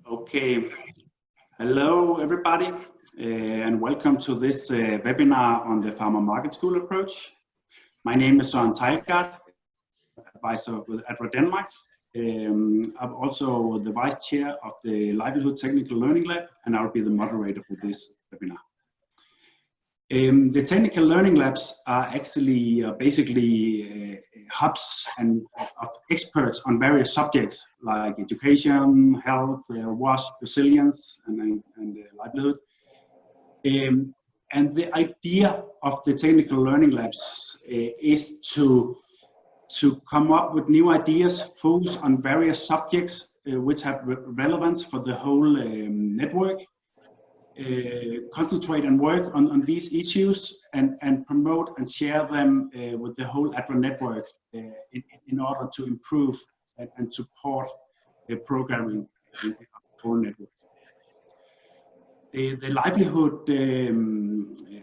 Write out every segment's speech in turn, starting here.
Okay, hello everybody, and welcome to this webinar on the Farmer Market School approach. My name is Untitled, advisor with Adra Denmark. I'm also the vice chair of the Livelihood Technical Learning Lab, and I'll be the moderator for this webinar. The technical learning labs are actually basically hubs of experts on various subjects like education, health, WASH, resilience, and livelihood. And the idea of the technical learning labs is to come up with new ideas, focus on various subjects which have relevance for the whole network. Concentrate and work on these issues and promote and share them with the whole ADRA network in order to improve and support the programming of the whole network. The livelihood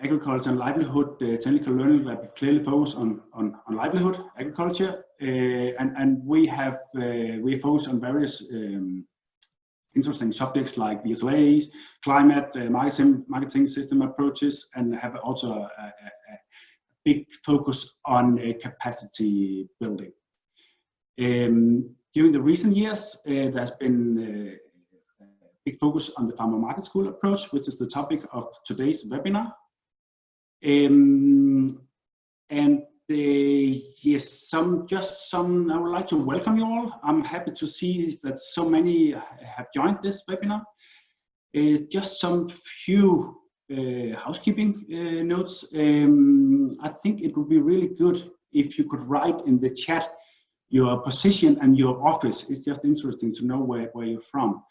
agriculture and livelihood technical learning lab clearly focus on livelihood agriculture, and we focus on various interesting subjects like VSLAs, climate, marketing system approaches, and have also a big focus on capacity building. During the recent years, there's been a big focus on the Farmer Market School approach, which is the topic of today's webinar. Yes, I would like to welcome you all. I'm happy to see that so many have joined this webinar. Just some few housekeeping notes. I think it would be really good if you could write in the chat your position and your office. It's just interesting to know where you're from.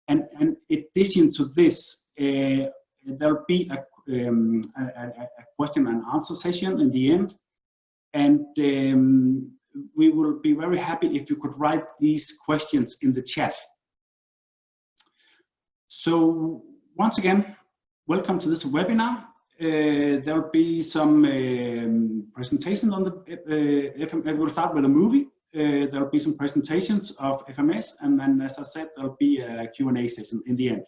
And in addition to this, there'll be a question and answer session in the end. And we will be very happy if you could write these questions in the chat. So once again, welcome to this webinar. There will be some presentations on the FMS. We'll start with a movie. There will be some presentations of FMS, and then, as I said, there will be a Q&A session in the end.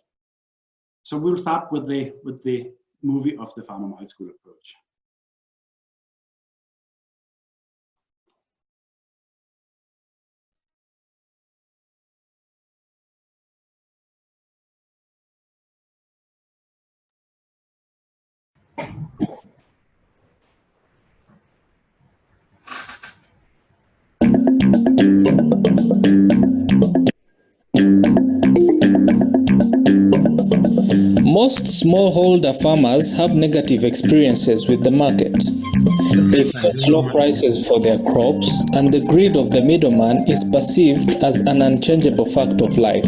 So we'll start with the movie of the Farmer Market School approach. Most smallholder farmers have negative experiences with the market. They face low prices for their crops, and the greed of the middleman is perceived as an unchangeable fact of life.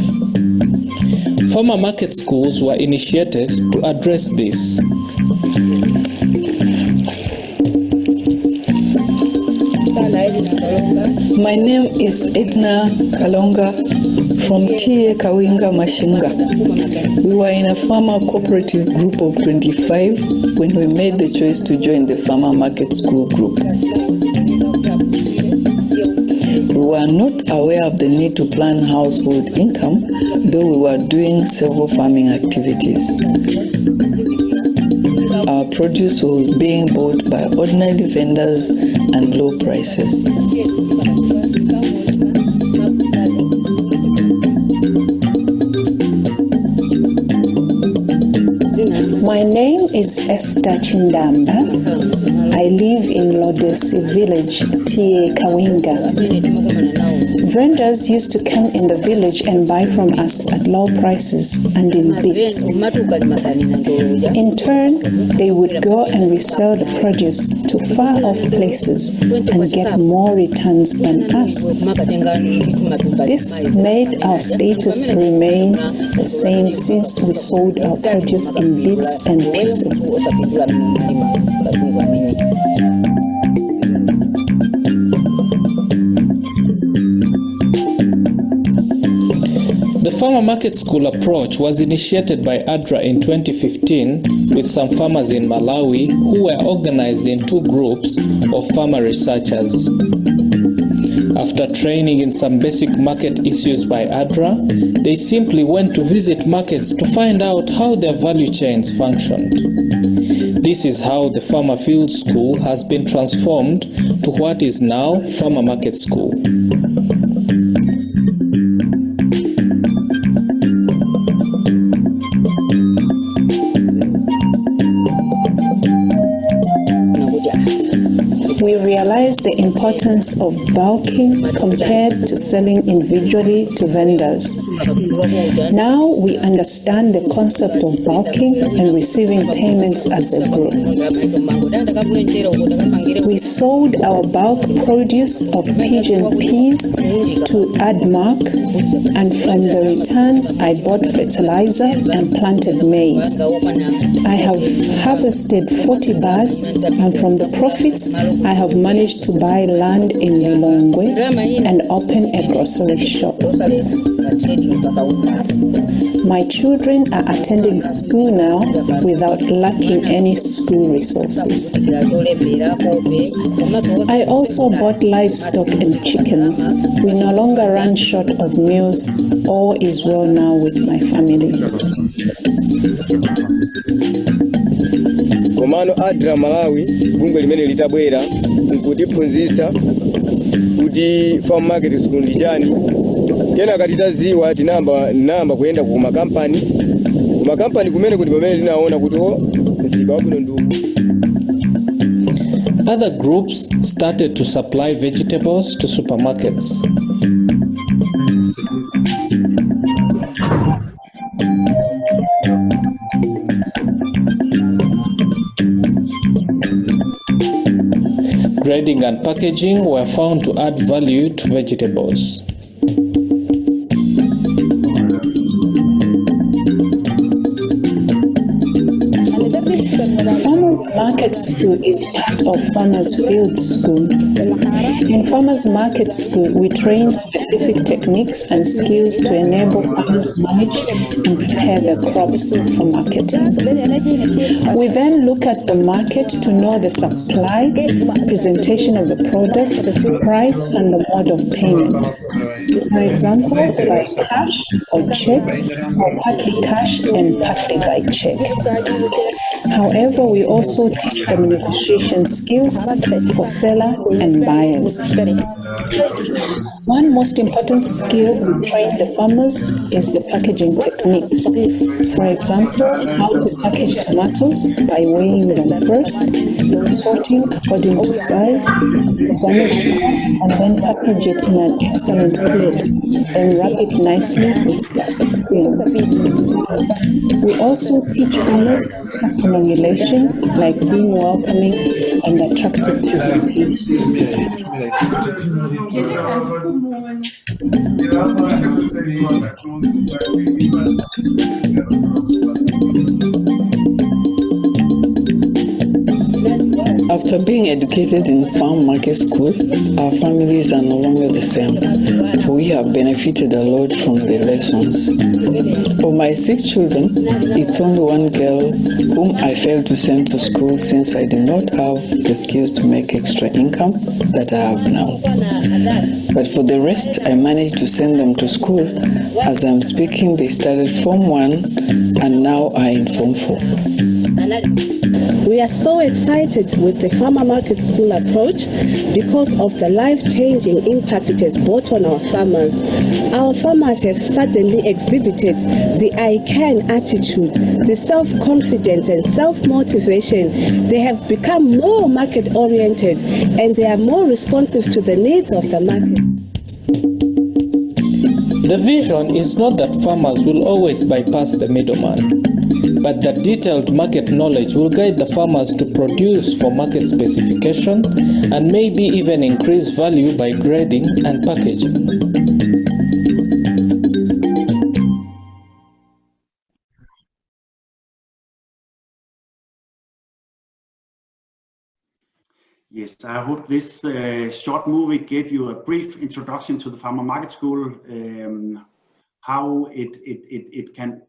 Farmer market schools were initiated to address this. My name is Edna Kalonga from T.A. Kawinga Mashinga. We were in a farmer cooperative group of 25 when we made the choice to join the Farmer Market School group. We were not aware of the need to plan household income, though we were doing several farming activities. Our produce was being bought by ordinary vendors and low prices. My name is Esther Chindamba. I live in Lodesi village, T.A. Kawinga. Vendors used to come in the village and buy from us at low prices and in bits. In turn, they would go and resell the produce to far-off places and get more returns than us. This made our status remain the same since we sold our produce in bits and pieces. The Farmer Market School approach was initiated by ADRA in 2015 with some farmers in Malawi who were organized in two groups of farmer researchers. After training in some basic market issues by ADRA, they simply went to visit markets to find out how their value chains functioned. This is how the Farmer Field School has been transformed to what is now Farmer Market School. We realized the importance of bulking compared to selling individually to vendors. Now we understand the concept of bulking and receiving payments as a group. We sold our bulk produce of pigeon peas to Admark, and from the returns I bought fertilizer and planted maize. I have harvested 40 bags, and from the profits I have managed to buy land in Lilongwe and open a grocery shop. My children are attending school now without lacking any school resources. I also bought livestock and chickens. We no longer run short of meals. All is well now with my family. Komano ADRA Malawi bungwe limene litabwera nkutiphunzitsa kuti farm market school ndi chani. Kena katitaziwa tinamba kuyenda ku makampani kumene kuti pamene tinaona kuti msika wabwino ndi. Other groups started to supply vegetables to supermarkets. Grading and packaging were found to add value to vegetables. Farmers Market School is part of Farmers Field School. In Farmers Market School, we train specific techniques and skills to enable farmers manage and prepare their crops for marketing. We then look at the market to know the supply, presentation of the product, price, and the mode of payment. For example, by cash or check, or partly cash and partly by check. However, we also teach them negotiation skills for seller and buyers. One most important skill we train the farmers is the packaging techniques. For example, how to package tomatoes by weighing them first, sorting according to size, damaged and then package it in an excellent plate, then wrap it nicely with plastic film. We also teach farmers customer relations like being welcoming and attractive presentation. After being educated in farm market school, our families are no longer the same. We have benefited a lot from the lessons. Of my 6 children, it's only one girl whom I failed to send to school since I did not have the skills to make extra income that I have now. But for the rest, I managed to send them to school. As I'm speaking, they started Form 1 and now are in Form 4. We are so excited with the Farmer Market School approach because of the life-changing impact it has brought on our farmers. Our farmers have suddenly exhibited the I can attitude, the self-confidence and self-motivation. They have become more market-oriented and they are more responsive to the needs of the market. The vision is not that farmers will always bypass the middleman, but that detailed market knowledge will guide the farmers to produce for market specification and maybe even increase value by grading and packaging. Yes, I hope this short movie gave you a brief introduction to the Farmer Market School, how it can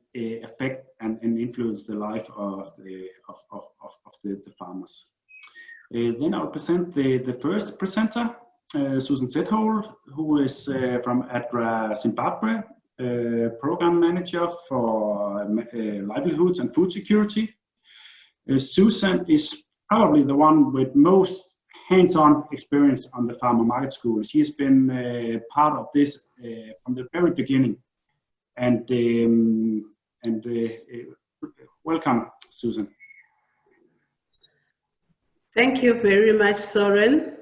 affect and influence the life of the farmers. Then I'll present the first presenter, Susan Zethold, who is from ADRA Zimbabwe, program manager for livelihoods and food security. Susan is probably the one with most hands-on experience on the farmer market school. She has been part of this from the very beginning. And welcome, Susan. Thank you very much, Soren.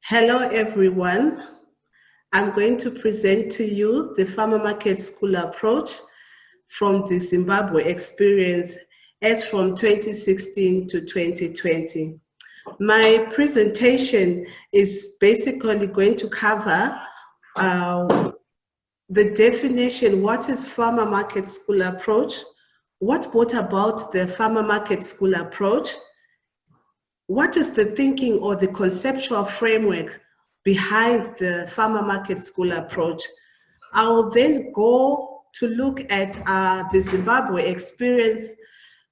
Hello, everyone. I'm going to present to you the farmer market school approach from the Zimbabwe experience as from 2016 to 2020. My presentation is basically going to cover the definition, what is farmer market school approach, what brought about the farmer market school approach, what is the thinking or the conceptual framework behind the farmer market school approach. I will then go to look at the Zimbabwe experience,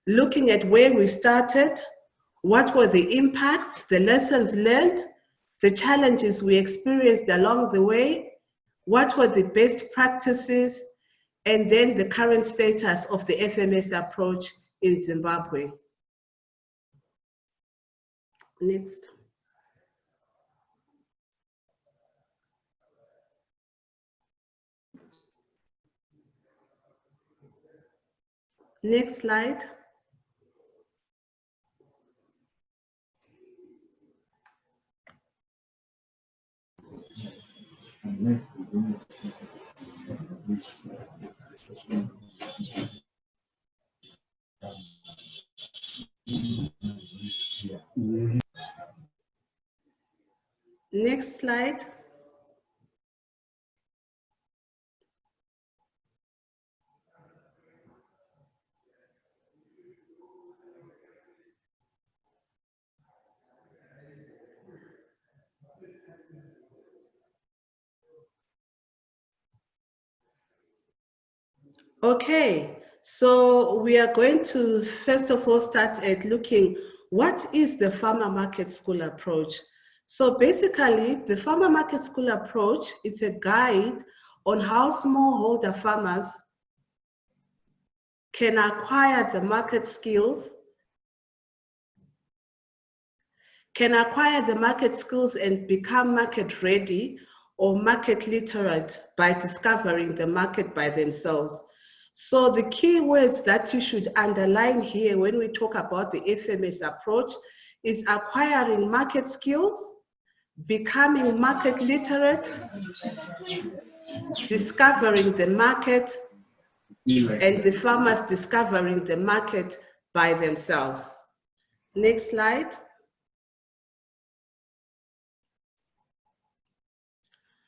looking at where we started, what were the impacts, the lessons learned, the challenges we experienced along the way, what were the best practices, and then the current status of the FMS approach in Zimbabwe. Next. Next slide. Next slide. Okay, so we are going to first of all start at looking what is the farmer market school approach. So basically, the farmer market school approach is a guide on how smallholder farmers can acquire the market skills, and become market ready or market literate by discovering the market by themselves. So the key words that you should underline here when we talk about the FMS approach is acquiring market skills, becoming market literate, discovering the market, and the farmers discovering the market by themselves. Next slide.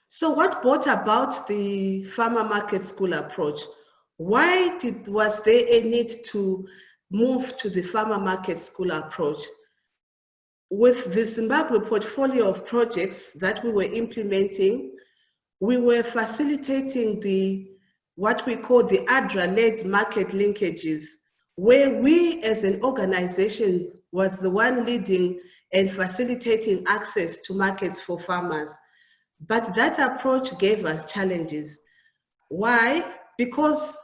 So what brought about the farmer market school approach? Why was there a need to move to the farmer market school approach? With the Zimbabwe portfolio of projects that we were implementing, we were facilitating what we call the ADRA-led market linkages, where we as an organization was the one leading and facilitating access to markets for farmers. But that approach gave us challenges. Why? Because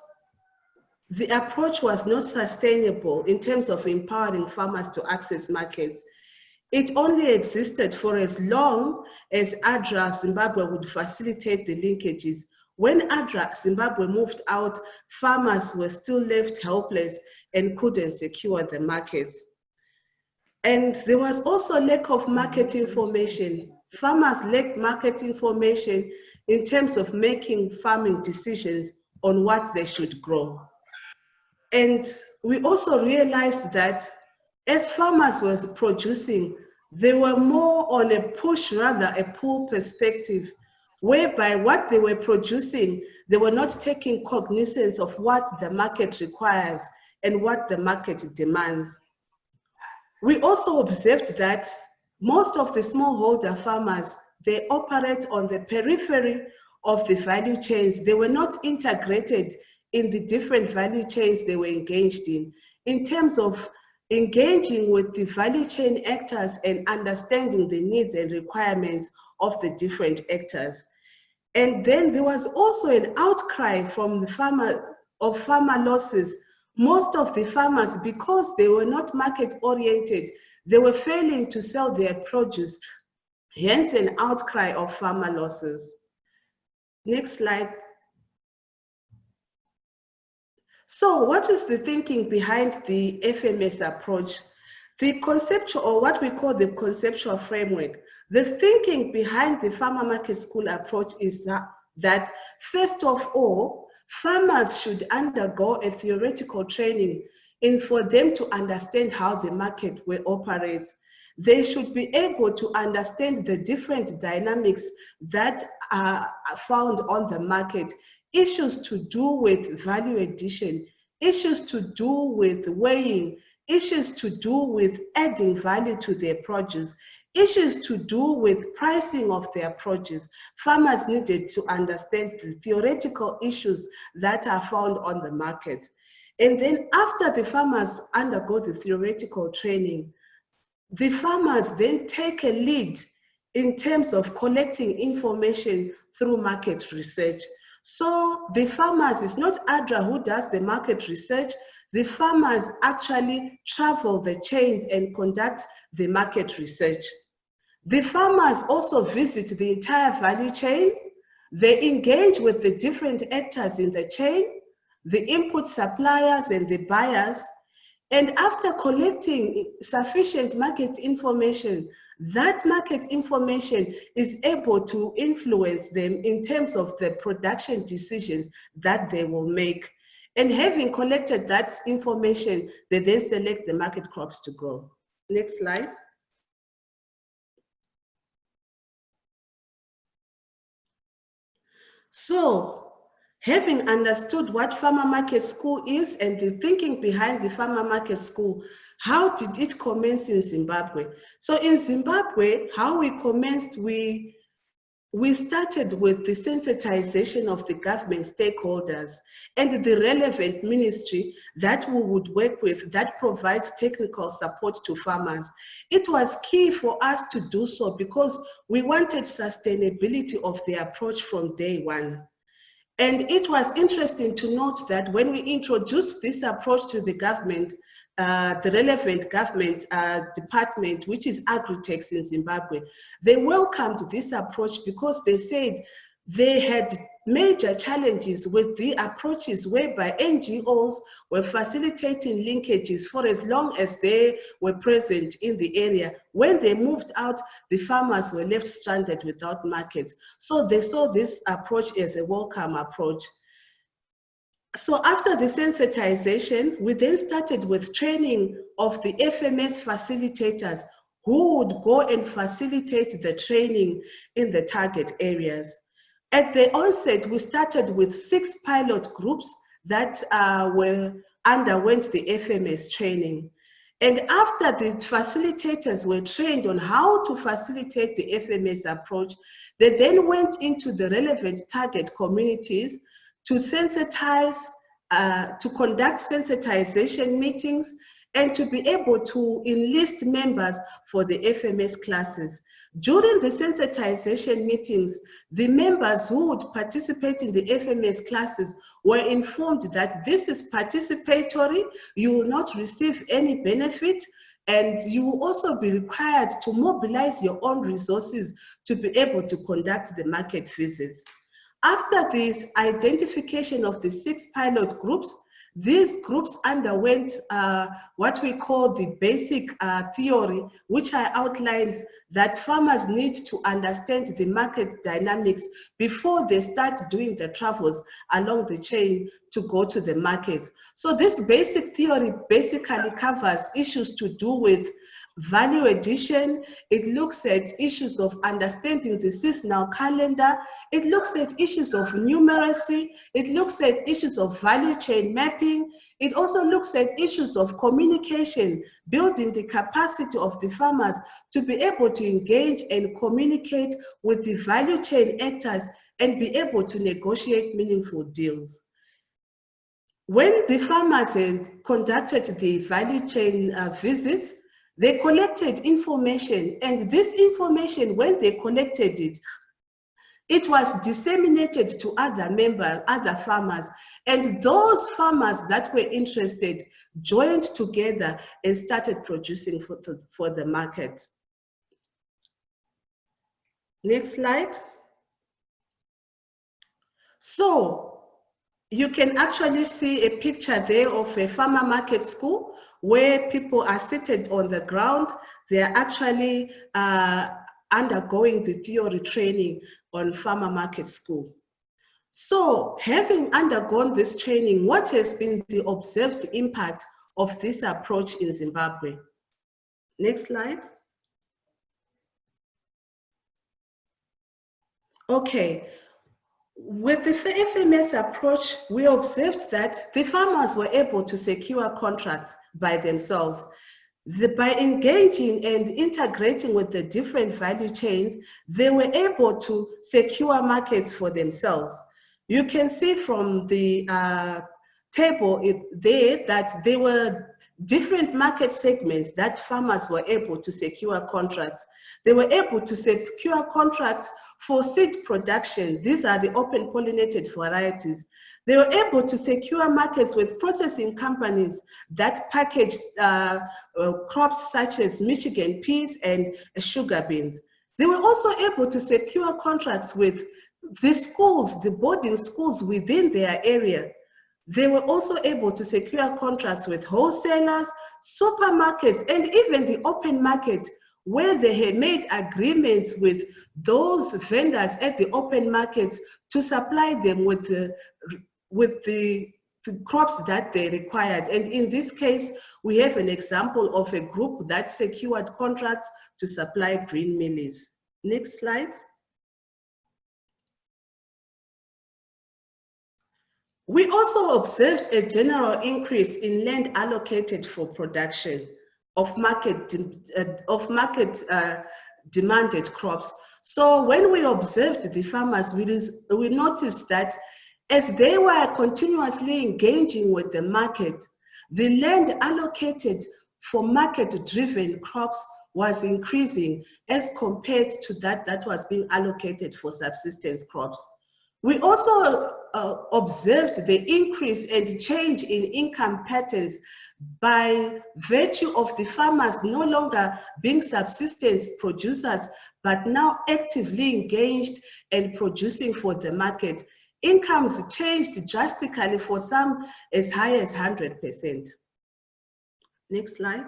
the approach was not sustainable in terms of empowering farmers to access markets. It only existed for as long as ADRA Zimbabwe would facilitate the linkages. When ADRA Zimbabwe moved out, farmers were still left helpless and couldn't secure the markets. And there was also a lack of market information. Farmers lacked market information in terms of making farming decisions on what they should grow. And we also realized that as farmers were producing, they were more on a push, rather a pull perspective, whereby what they were producing, they were not taking cognizance of what the market requires and what the market demands. We also observed that most of the smallholder farmers, they operate on the periphery of the value chains. They were not integrated in the different value chains they were engaged in terms of engaging with the value chain actors and understanding the needs and requirements of the different actors. And then there was also an outcry from the farmer losses. Most of the farmers, because they were not market oriented, they were failing to sell their produce, hence an outcry of farmer losses. Next slide. So what is the thinking behind the FMS approach? The conceptual, or what we call the conceptual framework, the thinking behind the farmer market school approach is that first of all, farmers should undergo a theoretical training for them to understand how the market will operate. They should be able to understand the different dynamics that are found on the market, issues to do with value addition, issues to do with weighing, issues to do with adding value to their produce, issues to do with pricing of their produce. Farmers needed to understand the theoretical issues that are found on the market. And then after the farmers undergo the theoretical training, the farmers then take a lead in terms of collecting information through market research. So the farmers, it's not ADRA who does the market research. The farmers actually travel the chains and conduct the market research. The farmers also visit the entire value chain. They engage with the different actors in the chain, the input suppliers and the buyers. And after collecting sufficient market information, that market information is able to influence them in terms of the production decisions that they will make. And having collected that information, they then select the market crops to grow. Next slide. So, having understood what farmer market school is and the thinking behind the farmer market school, how did it commence in Zimbabwe? So in Zimbabwe, how we commenced, we started with the sensitization of the government stakeholders and the relevant ministry that we would work with that provides technical support to farmers. It was key for us to do so because we wanted sustainability of the approach from day one. And it was interesting to note that when we introduced this approach to the government, the relevant government department, which is Agri-Tex in Zimbabwe, they welcomed this approach because they said they had major challenges with the approaches whereby NGOs were facilitating linkages for as long as they were present in the area. When they moved out, the farmers were left stranded without markets. So they saw this approach as a welcome approach. So after the sensitization, we then started with training of the FMS facilitators who would go and facilitate the training in the target areas. At the onset, we started with 6 pilot groups that underwent the FMS training. And after the facilitators were trained on how to facilitate the FMS approach, they then went into the relevant target communities to sensitize, to conduct sensitization meetings, and to be able to enlist members for the FMS classes. During the sensitization meetings, the members who would participate in the FMS classes were informed that this is participatory, you will not receive any benefit, and you will also be required to mobilize your own resources to be able to conduct the market visits. After this identification of the 6 pilot groups, these groups underwent what we call the basic theory, which I outlined that farmers need to understand the market dynamics before they start doing the travels along the chain to go to the markets. So this basic theory basically covers issues to do with value addition. It looks at issues of understanding the seasonal calendar. It looks at issues of numeracy. It looks at issues of value chain mapping. It also looks at issues of communication, building the capacity of the farmers to be able to engage and communicate with the value chain actors and be able to negotiate meaningful deals. When the farmers conducted the value chain visits, They collected information, and this information, when they collected it, it was disseminated to other members, other farmers, and those farmers that were interested joined together and started producing for the market. Next slide. So you can actually see a picture there of a farmer market school where people are seated on the ground. They are actually undergoing the theory training on farmer market school. So having undergone this training, what has been the observed impact of this approach in Zimbabwe? Next slide. Okay, with the FMS approach, we observed that the farmers were able to secure contracts by themselves. By engaging and integrating with the different value chains, they were able to secure markets for themselves. You can see from the table there that there were different market segments that farmers were able to secure contracts. They were able to secure contracts for seed production. These are the open pollinated varieties. They were able to secure markets with processing companies that packaged crops such as Michigan peas and sugar beans. They were also able to secure contracts with the schools, the boarding schools within their area. They were also able to secure contracts with wholesalers, supermarkets, and even the open market, where they had made agreements with those vendors at the open markets to supply them with the crops that they required. And in this case, we have an example of a group that secured contracts to supply green mealies. Next slide. We also observed a general increase in land allocated for production of market demanded crops. So when we observed the farmers, we noticed that as they were continuously engaging with the market, the land allocated for market-driven crops was increasing as compared to that was being allocated for subsistence crops. We also observed the increase and change in income patterns by virtue of the farmers no longer being subsistence producers, but now actively engaged and producing for the market. Incomes changed drastically, for some as high as 100%. Next slide.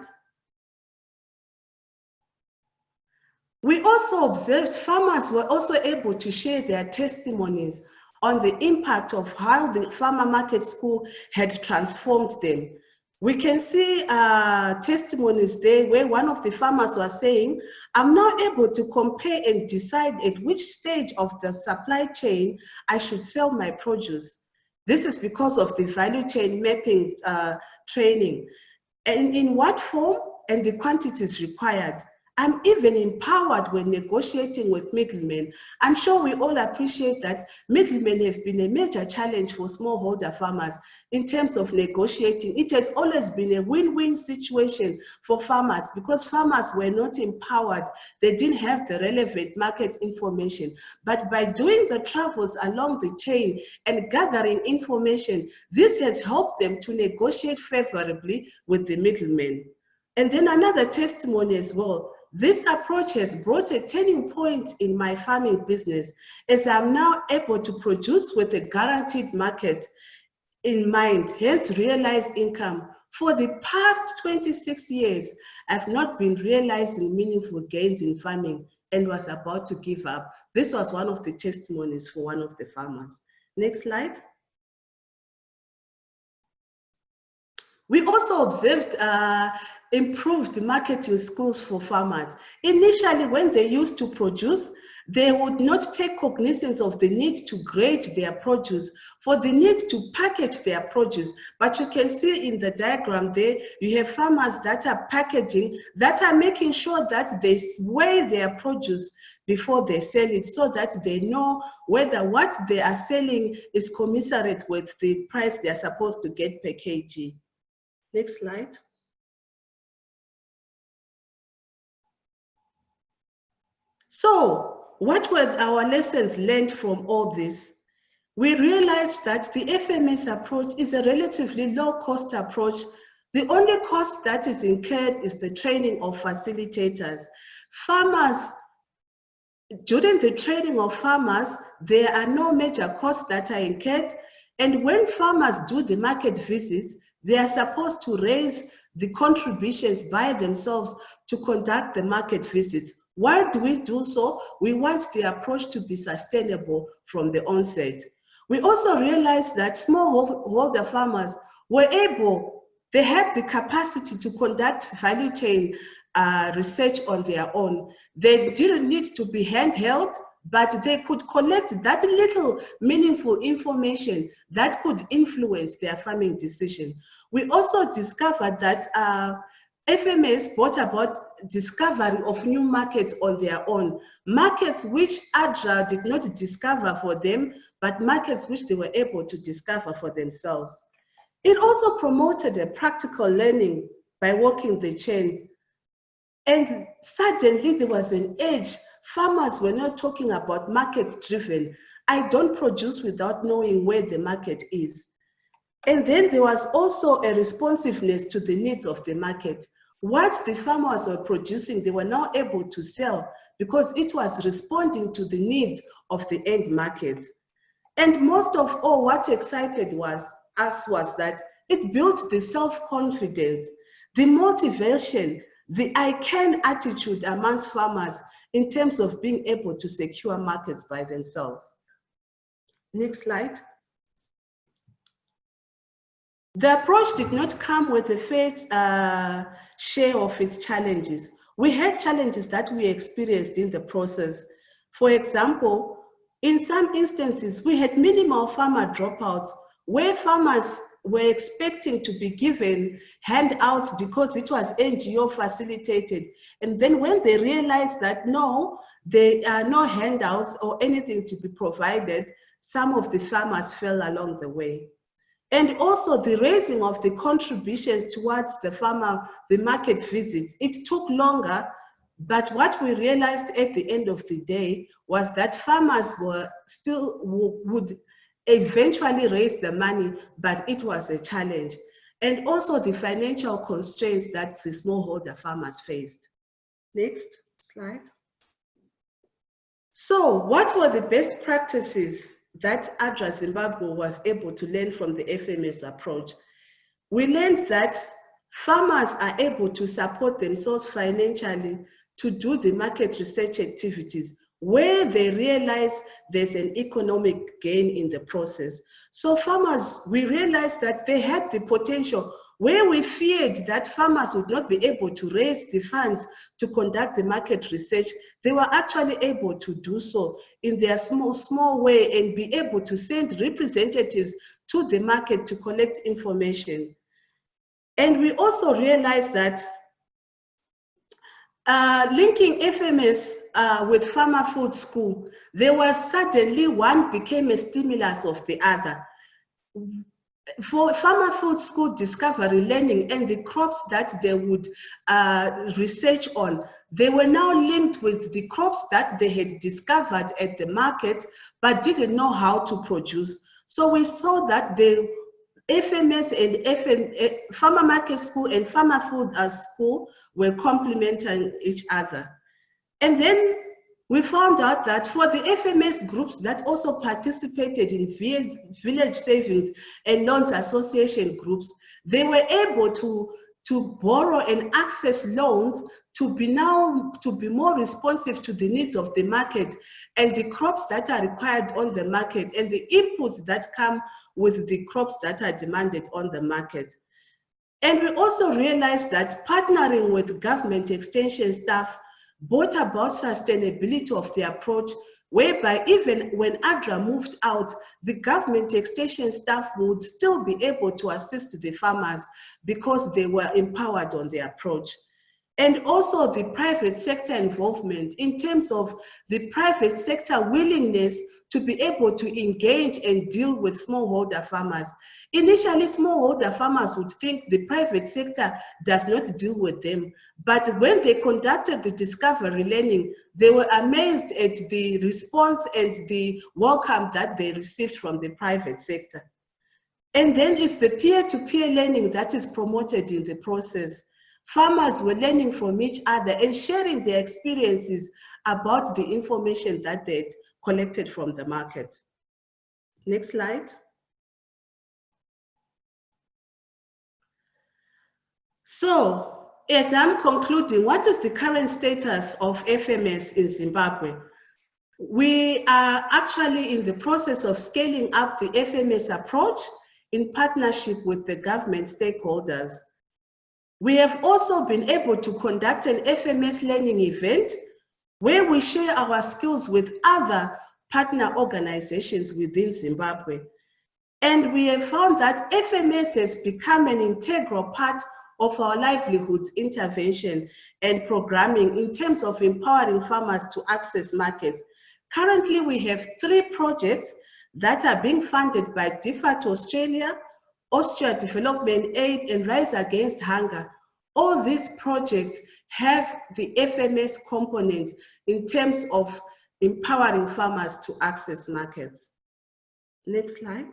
We also observed farmers were also able to share their testimonies on the impact of how the farmer market school had transformed them. We can see testimonies there where one of the farmers was saying, I'm now able to compare and decide at which stage of the supply chain I should sell my produce. This is because of the value chain mapping training. And in what form and the quantities required. I'm even empowered when negotiating with middlemen. I'm sure we all appreciate that middlemen have been a major challenge for smallholder farmers in terms of negotiating. It has always been a win-win situation for farmers because farmers were not empowered. They didn't have the relevant market information. But by doing the travels along the chain and gathering information, this has helped them to negotiate favorably with the middlemen. And then another testimony as well. This approach has brought a turning point in my farming business as I'm now able to produce with a guaranteed market in mind, hence realized income. For the past 26 years, I've not been realizing meaningful gains in farming and was about to give up. This was one of the testimonies for one of the farmers. Next slide. We also observed improved marketing skills for farmers. Initially, when they used to produce, they would not take cognizance of the need to grade their produce, for the need to package their produce. But you can see in the diagram there, you have farmers that are packaging, that are making sure that they weigh their produce before they sell it so that they know whether what they are selling is commensurate with the price they're supposed to get per kg. Next slide. So what were our lessons learned from all this? We realized that the FMS approach is a relatively low-cost approach. The only cost that is incurred is the training of facilitators. Farmers, during the training of farmers, there are no major costs that are incurred. And when farmers do the market visits, they are supposed to raise the contributions by themselves to conduct the market visits. Why do we do so? We want the approach to be sustainable from the onset. We also realized that smallholder farmers were able, they had the capacity to conduct value chain research on their own. They didn't need to be handheld, but they could collect that little meaningful information that could influence their farming decision. We also discovered that FMS brought about discovery of new markets on their own, markets which ADRA did not discover for them, but markets which they were able to discover for themselves. It also promoted a practical learning by walking the chain. And suddenly there was an edge. Farmers were not talking about market-driven. I don't produce without knowing where the market is. And then there was also a responsiveness to the needs of the market. What the farmers were producing, they were now able to sell because it was responding to the needs of the end markets. And most of all, what excited us was that it built the self-confidence, the motivation, the I can attitude amongst farmers in terms of being able to secure markets by themselves. Next slide. The approach did not come with a fair share of its challenges. We had challenges that we experienced in the process. For example, in some instances, we had minimal farmer dropouts where farmers were expecting to be given handouts because it was NGO facilitated. And then when they realized that no, there are no handouts or anything to be provided, some of the farmers fell along the way. And also the raising of the contributions towards the market visits, it took longer, but what we realized at the end of the day was that farmers would eventually raise the money, but it was a challenge. And also the financial constraints that the smallholder farmers faced. Next slide. So what were the best practices that ADRA Zimbabwe was able to learn from the FMS approach? We learned that farmers are able to support themselves financially to do the market research activities where they realize there's an economic gain in the process. So farmers, we realized that they had the potential where we feared that farmers would not be able to raise the funds to conduct the market research. They were actually able to do so in their small way and be able to send representatives to the market to collect information. And we also realized that linking FMS with Farmer Food School, there was suddenly one became a stimulus of the other. For Farmer Food School discovery learning and the crops that they would research on, they were now linked with the crops that they had discovered at the market but didn't know how to produce. So we saw that the FMS and Farmer Market School and Farmer Food School were complementing each other. And then we found out that for the FMS groups that also participated in village savings and loans association groups, they were able to borrow and access loans to be more responsive to the needs of the market and the crops that are required on the market and the inputs that come with the crops that are demanded on the market. And we also realized that partnering with government extension staff brought about sustainability of the approach, whereby even when ADRA moved out, the government extension staff would still be able to assist the farmers because they were empowered on the approach. And also the private sector involvement in terms of the private sector willingness to be able to engage and deal with smallholder farmers. Initially, smallholder farmers would think the private sector does not deal with them. But when they conducted the discovery learning, they were amazed at the response and the welcome that they received from the private sector. And then it's the peer-to-peer learning that is promoted in the process. Farmers were learning from each other and sharing their experiences about the information that they'd collected from the market. Next slide. So, as I'm concluding, what is the current status of FMS in Zimbabwe? We are actually in the process of scaling up the FMS approach in partnership with the government stakeholders. We have also been able to conduct an FMS learning event where we share our skills with other partner organizations within Zimbabwe. And we have found that FMS has become an integral part of our livelihoods intervention and programming in terms of empowering farmers to access markets. Currently, we have 3 projects that are being funded by DFAT Australia, Austria Development Aid, and Rise Against Hunger. All these projects have the FMS component in terms of empowering farmers to access markets. Next slide.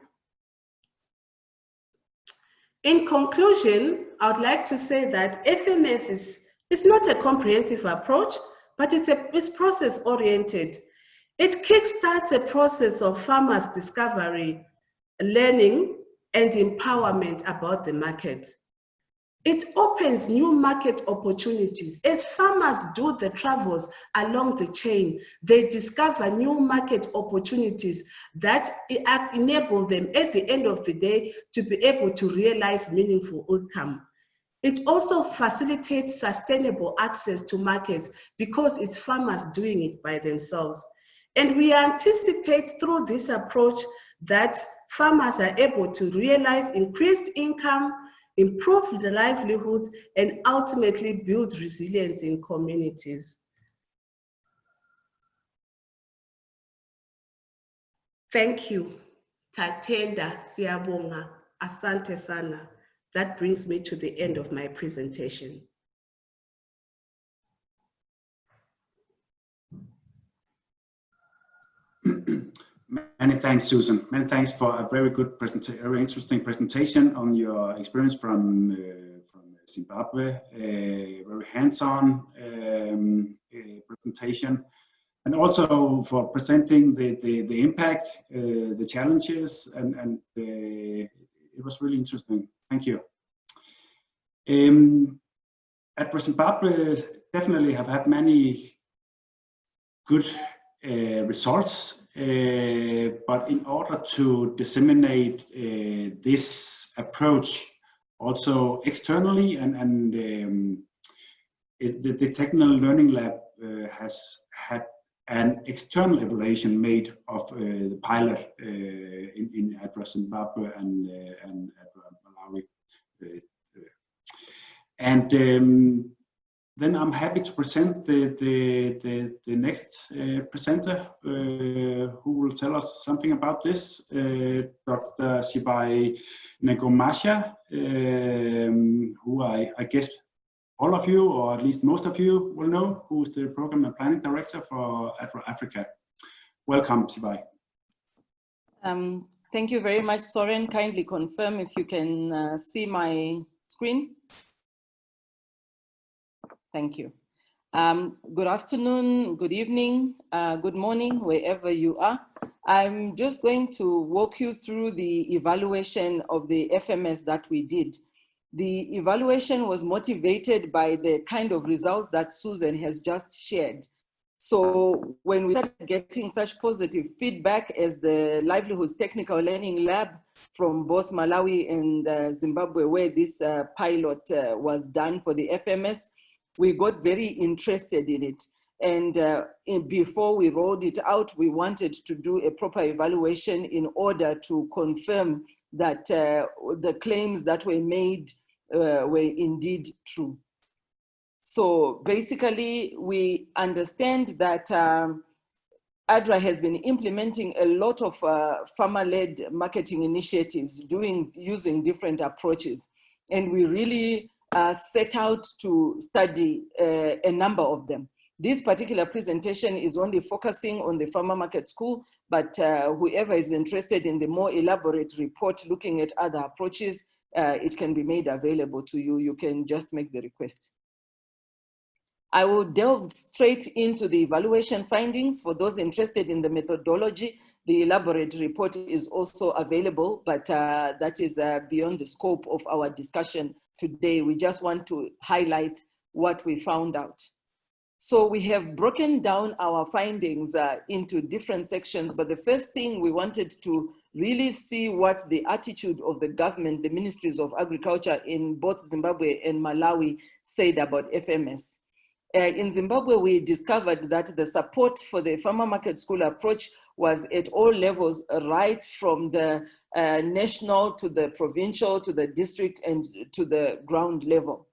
In conclusion, I would like to say that FMS is not a comprehensive approach, but it's process-oriented. It kickstarts a process of farmers' discovery, learning, and empowerment about the market. It opens new market opportunities. As farmers do the travels along the chain, they discover new market opportunities that enable them at the end of the day to be able to realize meaningful income. It also facilitates sustainable access to markets because it's farmers doing it by themselves. And we anticipate through this approach that farmers are able to realize increased income, improve the livelihoods, and ultimately build resilience in communities. Thank you. Tatenda siyabonga, asante sana. That brings me to the end of my presentation. Many thanks, Susan. Many thanks for a very good presentation, very interesting presentation on your experience from Zimbabwe. Very hands-on presentation, and also for presenting the impact, the challenges, and it was really interesting. Thank you. At Zimbabwe, definitely have had many good results. But in order to disseminate this approach also externally, and the Technical Learning Lab has had an external evaluation made of the pilot at Zimbabwe and at Malawi. Then I'm happy to present the next presenter who will tell us something about this, Dr. Shibai Negomasha, who I guess all of you, or at least most of you, will know, who is the Program and Planning Director for Africa. Welcome, Shibai. Thank you very much, Soren. Kindly confirm if you can see my screen. Thank you. Good afternoon, good evening, good morning, wherever you are. I'm just going to walk you through the evaluation of the FMS that we did. The evaluation was motivated by the kind of results that Susan has just shared. So when we started getting such positive feedback as the Livelihoods Technical Learning Lab from both Malawi and Zimbabwe, where this pilot was done for the FMS, we got very interested in it. And before we rolled it out, we wanted to do a proper evaluation in order to confirm that the claims that were made were indeed true. So basically, we understand that ADRA has been implementing a lot of farmer-led marketing initiatives, using different approaches. And we really set out to study a number of them. This particular presentation is only focusing on the farmer market school, but whoever is interested in the more elaborate report looking at other approaches, it can be made available to you. You can just make the request. I will delve straight into the evaluation findings. For those interested in the methodology, the elaborate report is also available, but that is beyond the scope of our discussion today. We just want to highlight what we found out. So we have broken down our findings into different sections, but the first thing we wanted to really see what the attitude of the government, the ministries of agriculture in both Zimbabwe and Malawi said about FMS. In Zimbabwe, we discovered that the support for the farmer market school approach was at all levels, right from the national to the provincial to the district and to the ground level.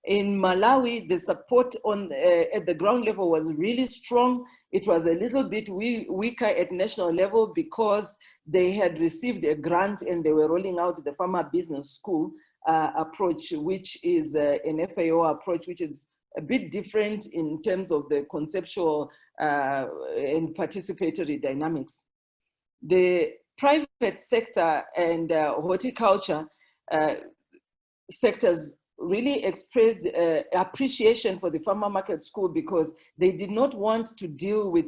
In Malawi, the support at the ground level was really strong. It was a little bit weaker at national level because they had received a grant and they were rolling out the farmer business school approach, which is an FAO approach, which is a bit different in terms of the conceptual and participatory dynamics. The private sector and horticulture sectors really expressed appreciation for the farmer market school because they did not want to deal with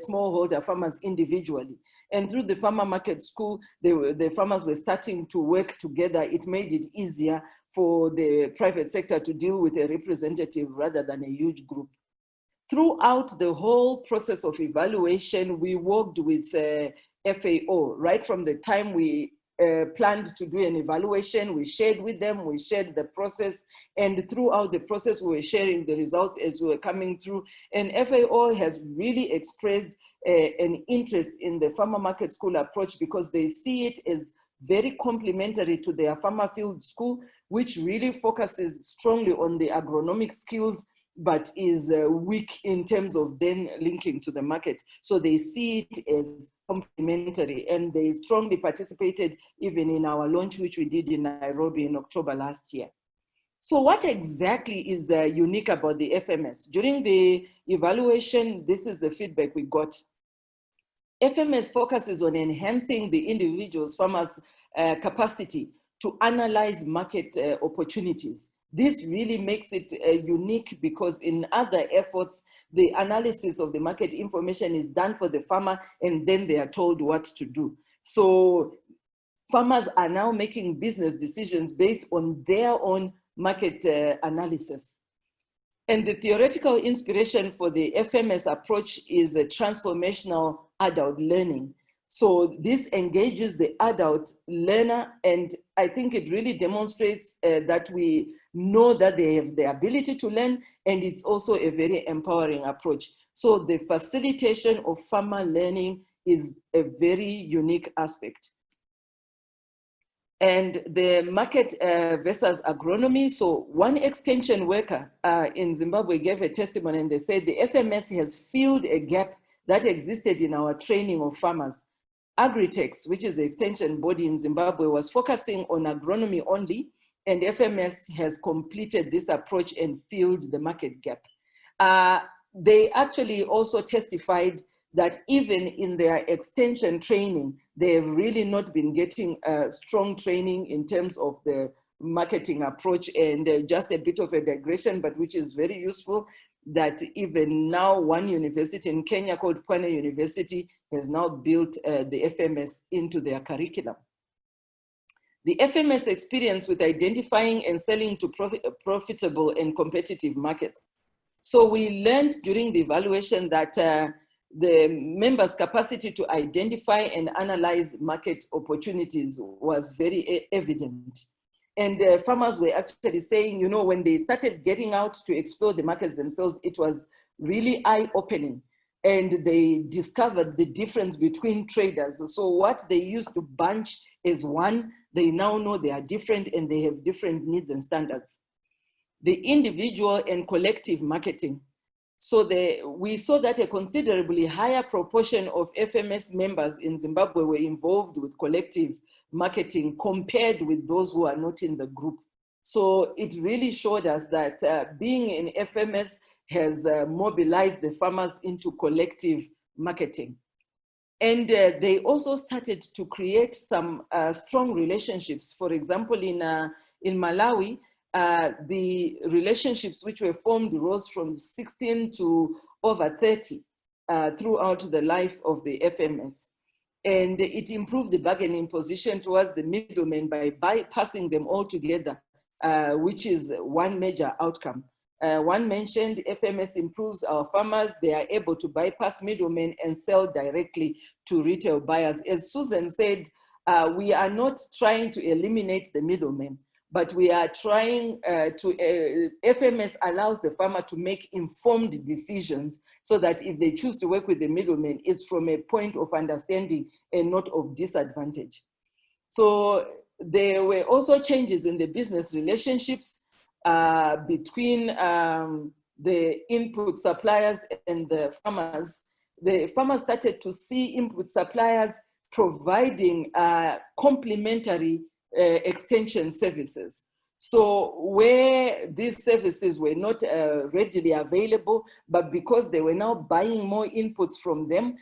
smallholder farmers individually. And through the farmer market school, the farmers were starting to work together. It made it easier for the private sector to deal with a representative rather than a huge group. Throughout the whole process of evaluation, we worked with FAO. Right from the time we planned to do an evaluation, we shared with them, we shared the process, and throughout the process, we were sharing the results as we were coming through. And FAO has really expressed an interest in the farmer market school approach because they see it as very complementary to their farmer field school, which really focuses strongly on the agronomic skills, but is weak in terms of then linking to the market. So they see it as complementary, and they strongly participated even in our launch, which we did in Nairobi in October last year. So what exactly is unique about the FMS? During the evaluation, this is the feedback we got. FMS focuses on enhancing the individual's farmers' capacity to analyze market opportunities. This really makes it unique because in other efforts, the analysis of the market information is done for the farmer and then they are told what to do. So farmers are now making business decisions based on their own market analysis. And the theoretical inspiration for the FMS approach is a transformational adult learning. So this engages the adult learner, and I think it really demonstrates that we know that they have the ability to learn, and it's also a very empowering approach. So the facilitation of farmer learning is a very unique aspect. And the market versus agronomy. So one extension worker in Zimbabwe gave a testimony and they said the FMS has filled a gap that existed in our training of farmers. Agritex, which is the extension body in Zimbabwe, was focusing on agronomy only, and FMS has completed this approach and filled the market gap. They actually also testified that even in their extension training, they have really not been getting strong training in terms of the marketing approach. And just a bit of a digression, but which is very useful, that even now one university in Kenya called Pwane University has now built the FMS into their curriculum. The FMS experience with identifying and selling to profitable and competitive markets. So we learned during the evaluation that the members' capacity to identify and analyze market opportunities was very evident. And farmers were actually saying, you know, when they started getting out to explore the markets themselves, it was really eye-opening. And they discovered the difference between traders. So what they used to bunch as one, they now know they are different and they have different needs and standards. The individual and collective marketing. So we saw that a considerably higher proportion of FMS members in Zimbabwe were involved with collective marketing compared with those who are not in the group. So it really showed us that being in FMS has mobilized the farmers into collective marketing. And they also started to create some strong relationships. For example, in Malawi, the relationships which were formed rose from 16 to over 30 throughout the life of the FMS. And it improved the bargaining position towards the middlemen by bypassing them altogether, which is one major outcome. One mentioned FMS improves our farmers. They are able to bypass middlemen and sell directly to retail buyers. As Susan said, we are not trying to eliminate the middlemen, but we are trying FMS allows the farmer to make informed decisions so that if they choose to work with the middlemen, it's from a point of understanding and not of disadvantage. So there were also changes in the business relationships between the input suppliers and the farmers. The farmers started to see input suppliers providing complementary extension services. So where these services were not readily available, but because they were now buying more inputs from them,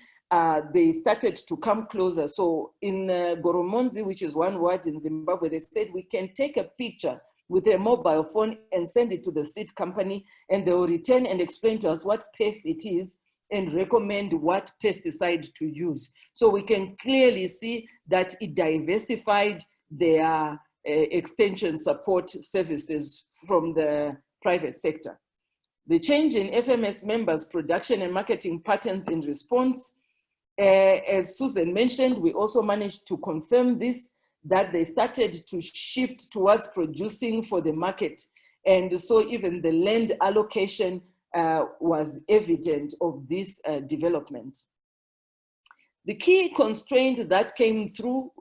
they started to come closer. So in Goromonzi, which is one word in Zimbabwe, they said we can take a picture with a mobile phone and send it to the seed company, and they will return and explain to us what pest it is and recommend what pesticide to use. So we can clearly see that it diversified their extension support services from the private sector. The change in FMS members' production and marketing patterns in response, as Susan mentioned, we also managed to confirm this, that they started to shift towards producing for the market. And so even the land allocation was evident of this development. The key constraint that came through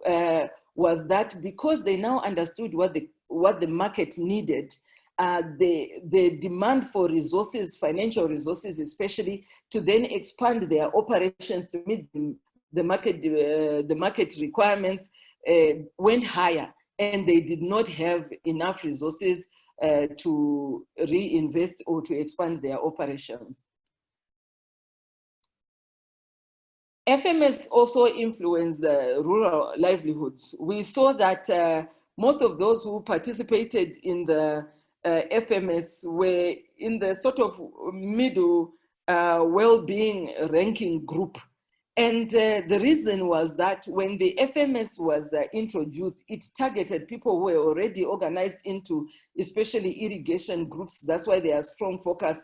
was that because they now understood what the market needed, the demand for resources, financial resources especially, to then expand their operations to meet the market requirements went higher, and they did not have enough resources to reinvest or to expand their operations. FMS also influenced the rural livelihoods. We saw that most of those who participated in the FMS were in the sort of middle well-being ranking group. And the reason was that when the FMS was introduced, it targeted people who were already organized into especially irrigation groups. That's why their strong focus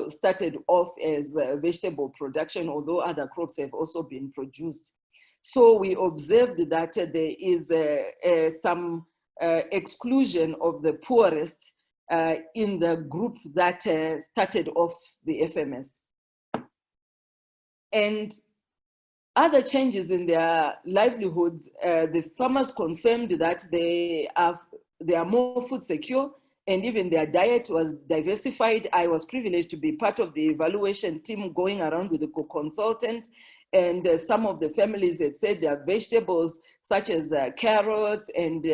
started off as vegetable production, although other crops have also been produced. So we observed that there is some exclusion of the poorest in the group that started off the FMS. And other changes in their livelihoods, the farmers confirmed that they are more food secure, and even their diet was diversified. I was privileged to be part of the evaluation team going around with the co-consultant, and some of the families had said their vegetables such as carrots and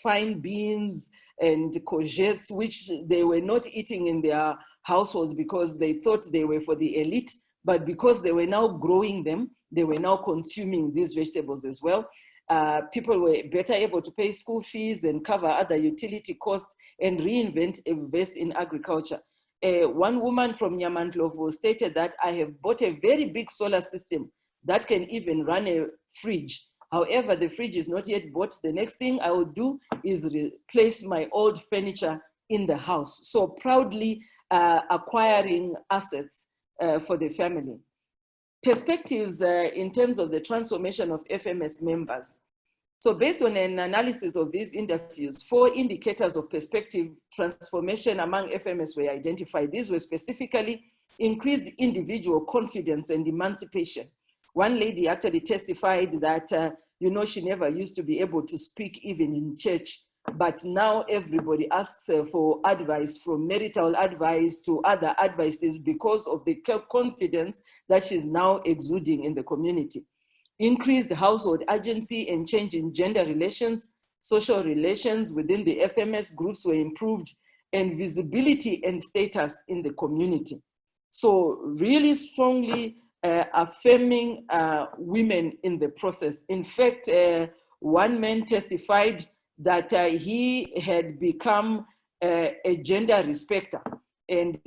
fine beans and courgettes, which they were not eating in their households because they thought they were for the elite, but because they were now growing them, they were now consuming these vegetables as well. People were better able to pay school fees and cover other utility costs and invest in agriculture. One woman from Nyamandlovu stated that I have bought a very big solar system that can even run a fridge. However, the fridge is not yet bought. The next thing I will do is replace my old furniture in the house. So proudly acquiring assets for the family. Perspectives in terms of the transformation of FMS members. So based on an analysis of these interviews, 4 indicators of perspective transformation among FMS were identified. These were specifically increased individual confidence and emancipation. One lady actually testified that, she never used to be able to speak even in church but now everybody asks for advice, from marital advice to other advices, because of the confidence that she's now exuding in the community. Increased household agency and change in gender relations, social relations within the FMS groups were improved, and visibility and status in the community. So really strongly affirming women in the process. In fact, one man testified that he had become a gender respecter. And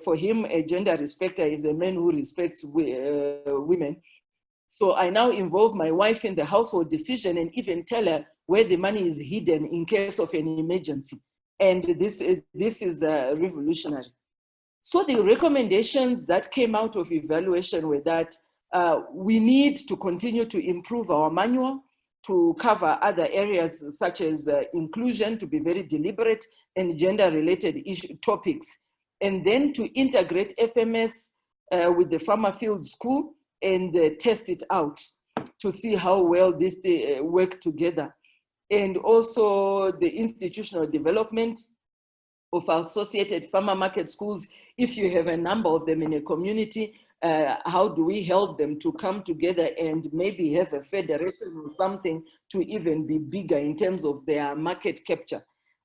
for him, a gender respecter is a man who respects women. So I now involve my wife in the household decision and even tell her where the money is hidden in case of an emergency. And this is revolutionary. So the recommendations that came out of evaluation were that we need to continue to improve our manual to cover other areas such as inclusion, to be very deliberate, and gender-related topics. And then to integrate FMS with the farmer field school and test it out to see how well this work together. And also the institutional development of associated farmer market schools. If you have a number of them in a community, how do we help them to come together and maybe have a federation or something to even be bigger in terms of their market capture?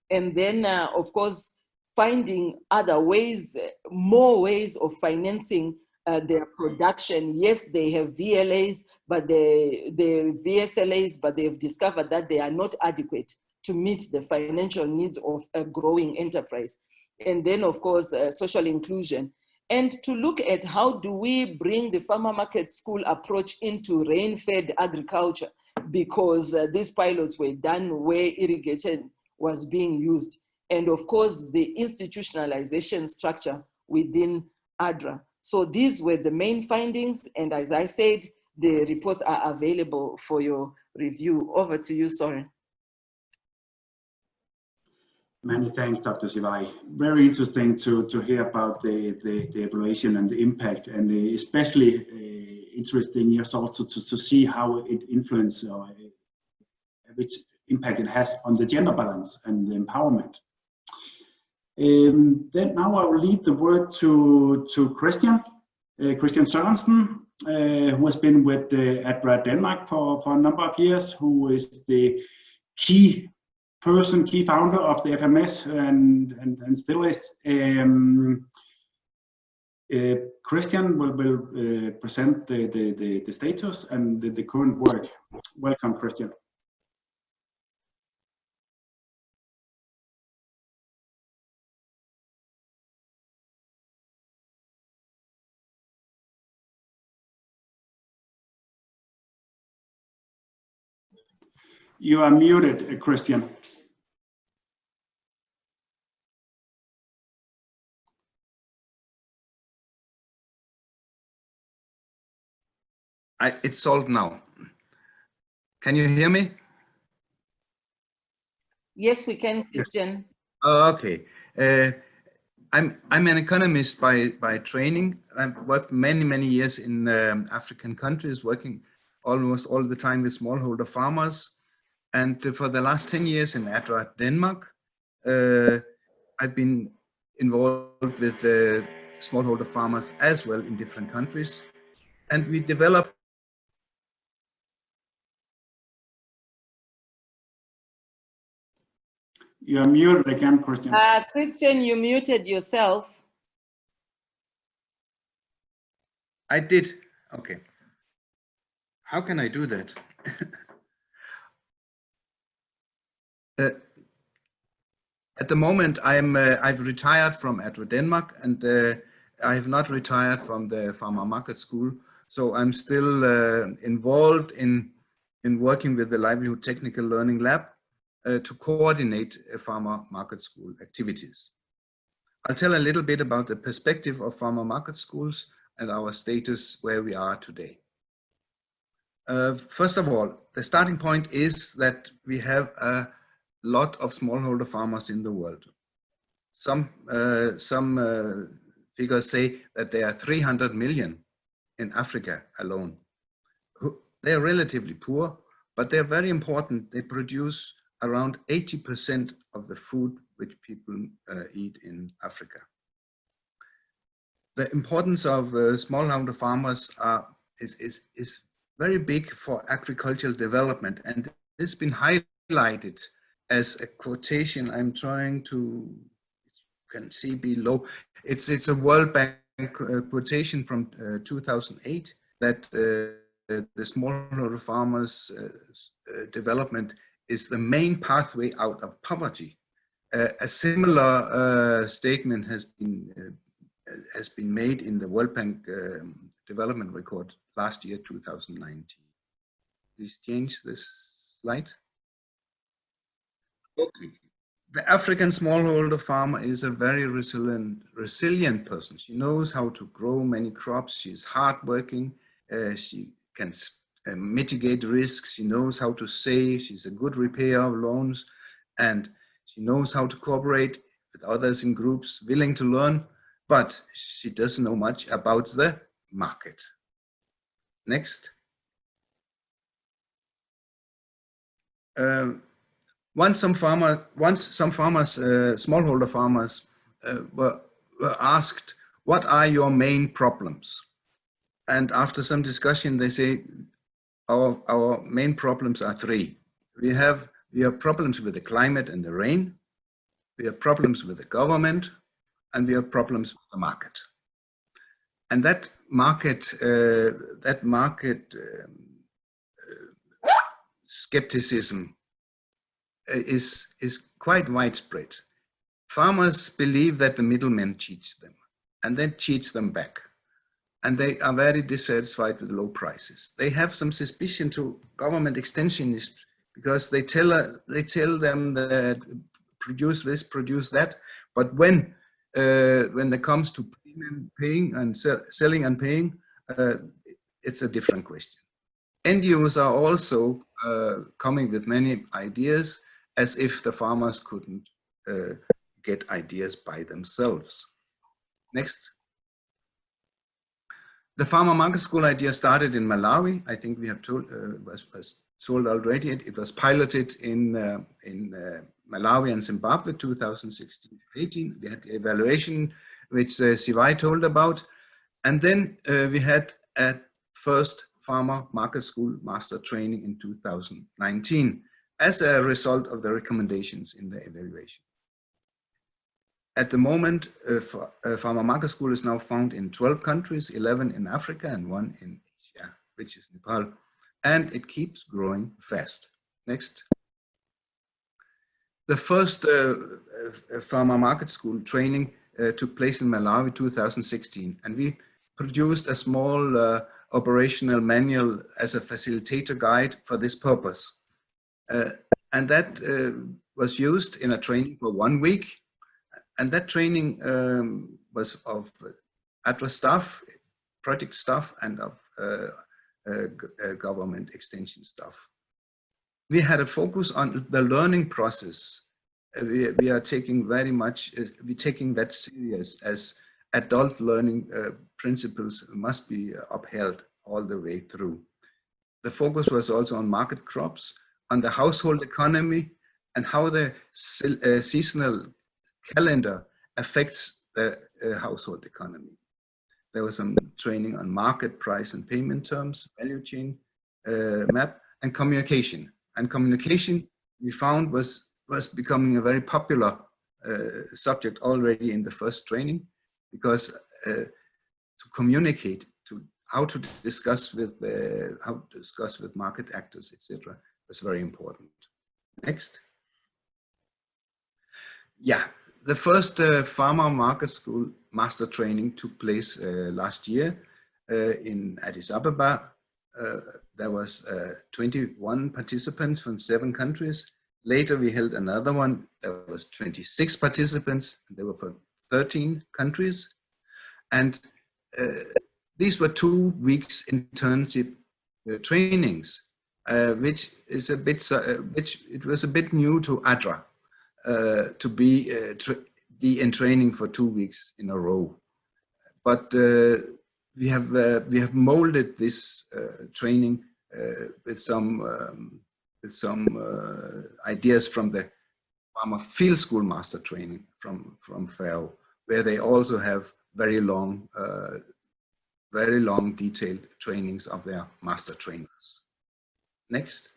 And then, of course, finding other ways, more ways of financing their production. Yes, they have VLAs, but the VSLAs, but they've discovered that they are not adequate to meet the financial needs of a growing enterprise. And then, of course, social inclusion. And to look at how do we bring the farmer market school approach into rain-fed agriculture, because these pilots were done where irrigation was being used. And of course, the institutionalization structure within ADRA. So these were the main findings. And as I said, the reports are available for your review. Over to you, Soren. Many thanks, Dr. Sivai. Very interesting to hear about the evaluation and the impact, and especially interesting yes, also to see how it influences which impact it has on the gender balance and the empowerment. Then now I will lead the word to Christian Sørensen, who has been with ADRA Denmark for a number of years, who is the key founder of the FMS and still is. Christian will present the status and the current work. Welcome, Christian. You are muted, Christian. It's solved now. Can you hear me? Yes, we can, Christian. Yes. Oh, okay. I'm an economist by training. I've worked many years in African countries, working almost all the time with smallholder farmers. And for the last 10 years in ADRA Denmark, I've been involved with smallholder farmers as well in different countries. And we developed. You are muted again, Christian. Christian, you muted yourself. I did. Okay. How can I do that? At the moment, I've retired from ADRA Denmark, and I have not retired from the Farmer Market School. So I'm still involved in working with the Livelihood Technical Learning Lab to coordinate Farmer Market School activities. I'll tell a little bit about the perspective of Farmer Market Schools and our status where we are today. First of all, the starting point is that we have a lot of smallholder farmers in the world. Some figures say that there are 300 million in Africa alone. They're relatively poor, but they're very important. They produce around 80% of the food which people eat in Africa. The importance of smallholder farmers is very big for agricultural development, and this has been highlighted as a quotation. I'm trying to, you can see below, it's a World Bank quotation from 2008 that the smallholder farmers development is the main pathway out of poverty. A similar statement has been made in the World Bank development record last year, 2019. Please change this slide. Okay. The African smallholder farmer is a very resilient person. She knows how to grow many crops. She's hardworking. She can mitigate risks. She knows how to save. She's a good repayer of loans, and she knows how to cooperate with others in groups, willing to learn, but she doesn't know much about the market. Next. Once some smallholder farmers were asked, what are your main problems? And after some discussion, they say, our main problems are three. We have problems with the climate and the rain. We have problems with the government, and we have problems with the market. And that market skepticism is quite widespread. Farmers believe that the middleman cheats them, and then cheats them back. And they are very dissatisfied with low prices. They have some suspicion to government extensionists because they tell them that produce this, produce that. But when it comes to paying and selling and paying, it's a different question. NGOs are also coming with many ideas, as if the farmers couldn't get ideas by themselves. Next. The Farmer Market School idea started in Malawi. I think we have told, was told already. It was piloted in Malawi and Zimbabwe 2016-18. We had the evaluation, which Sivai told about. And then we had a first Farmer Market School Master Training in 2019 as a result of the recommendations in the evaluation. At the moment, Farmer Market School is now found in 12 countries, 11 in Africa and 1 in Asia, which is Nepal, and it keeps growing fast. Next. The first Farmer Market School training took place in Malawi 2016, and we produced a small operational manual as a facilitator guide for this purpose. And that was used in a training for 1 week. And that training was of ADRA staff, project staff, and of government extension staff. We had a focus on the learning process. We are taking very much, we're taking that serious, as adult learning principles must be upheld all the way through. The focus was also on market crops, on the household economy, and how the seasonal calendar affects the household economy. There was some training on market price and payment terms, value chain map, and communication. And communication, we found, was becoming a very popular subject already in the first training, because to communicate, to how to discuss with market actors, etc., was very important. Next. Yeah. The first Farmer Market School Master Training took place last year in Addis Ababa. There was 21 participants from 7 countries. Later we held another one. There was 26 participants. They were from 13 countries. And these were 2 weeks internship trainings, which is a bit, it was a bit new to ADRA. To be in training for 2 weeks in a row, but we have molded this training with some ideas from the Farmer Field School Master Training from FAO, where they also have very long detailed trainings of their master trainers. Next.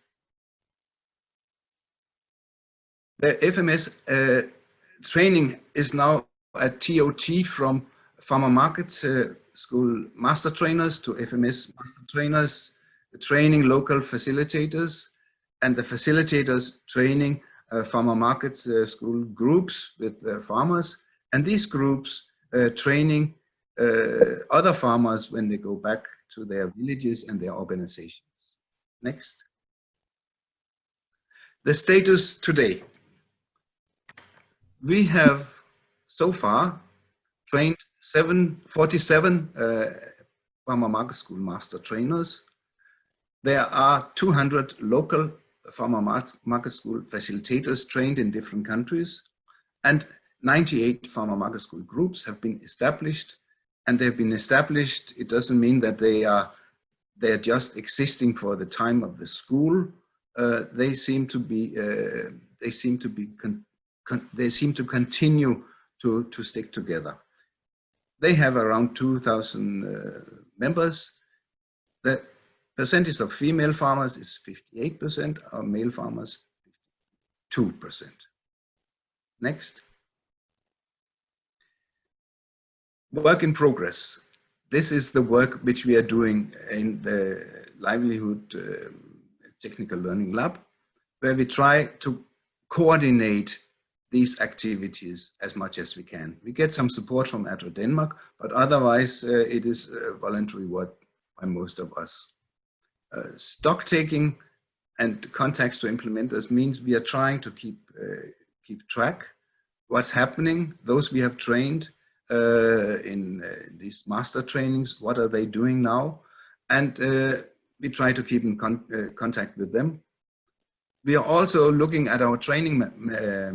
The FMS training is now a TOT from Farmer Market School Master Trainers to FMS Master Trainers, training local facilitators, and the facilitators training Farmer Market School groups with farmers, and these groups training other farmers when they go back to their villages and their organizations. Next. The status today. We have so far trained 47 Farmer Market School Master Trainers. There are 200 local Farmer Market School facilitators trained in different countries, and 98 Farmer Market School groups have been established. And they've been established, it doesn't mean that they're just existing for the time of the school. They seem to continue to stick together. They have around 2,000 members. The percentage of female farmers is 58%, of male farmers 2%. Next. Work in progress. This is the work which we are doing in the Livelihood Technical Learning Lab, where we try to coordinate these activities as much as we can. We get some support from Denmark, but otherwise it is voluntary work by most of us. Stock taking and contacts to implementers means we are trying to keep track what's happening, those we have trained in these master trainings, what are they doing now? And we try to keep in contact with them. We are also looking at our training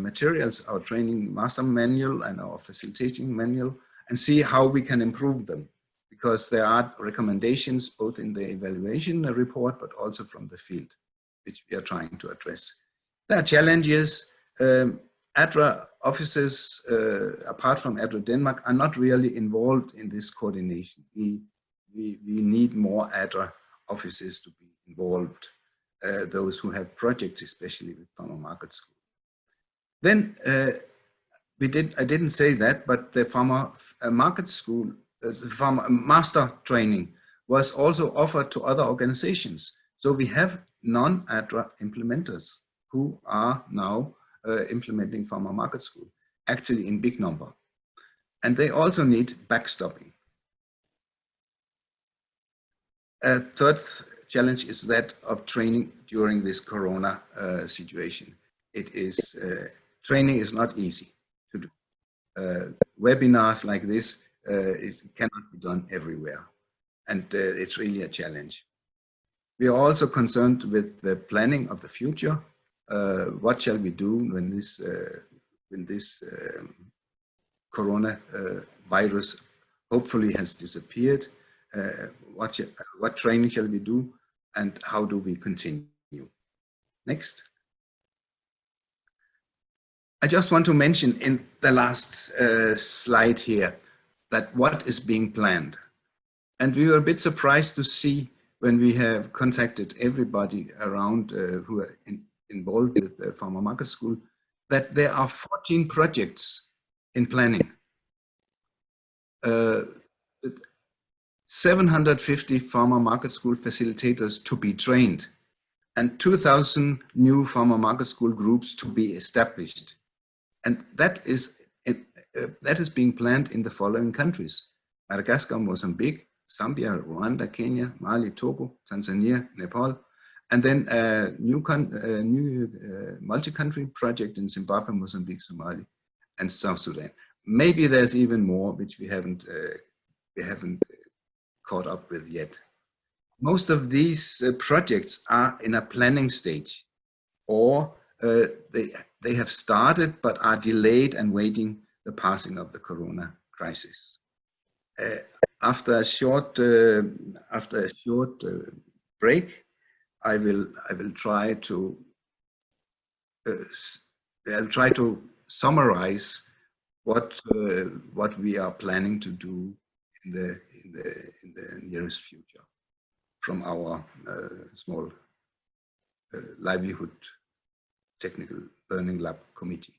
materials, our training master manual and our facilitating manual, and see how we can improve them, because there are recommendations both in the evaluation report, but also from the field, which we are trying to address. There are challenges. ADRA offices, apart from ADRA Denmark, are not really involved in this coordination. We need more ADRA offices to be involved, those who have projects, especially with Farmer Market School. Then I didn't say that, but the Farmer Market School, Farmer Master Training was also offered to other organizations. So we have non-ADRA implementers who are now implementing Farmer Market School, actually in big number. And they also need backstopping. A third challenge is that of training during this Corona situation. It is, training is not easy to do. Webinars like this cannot be done everywhere. And it's really a challenge. We are also concerned with the planning of the future. What shall we do when this Corona virus hopefully has disappeared? What training shall we do, and how do we continue? Next. I just want to mention in the last slide here that what is being planned. And we were a bit surprised to see when we have contacted everybody around who are involved with the Farmer Market School, that there are 14 projects in planning. 750 Farmer Market School facilitators to be trained, and 2,000 new Farmer Market School groups to be established. And that is being planned in the following countries: Madagascar, Mozambique, Zambia, Rwanda, Kenya, Mali, Togo, Tanzania, Nepal, and then a new multi-country project in Zimbabwe, Mozambique, Somalia, and South Sudan. Maybe there's even more which we haven't caught up with yet. Most of these projects are in a planning stage, or they have started but are delayed and waiting the passing of the Corona crisis. After a short break, I will try to I'll try to summarize what we are planning to do in the nearest future from our small Livelihood Technical Learning Lab committee.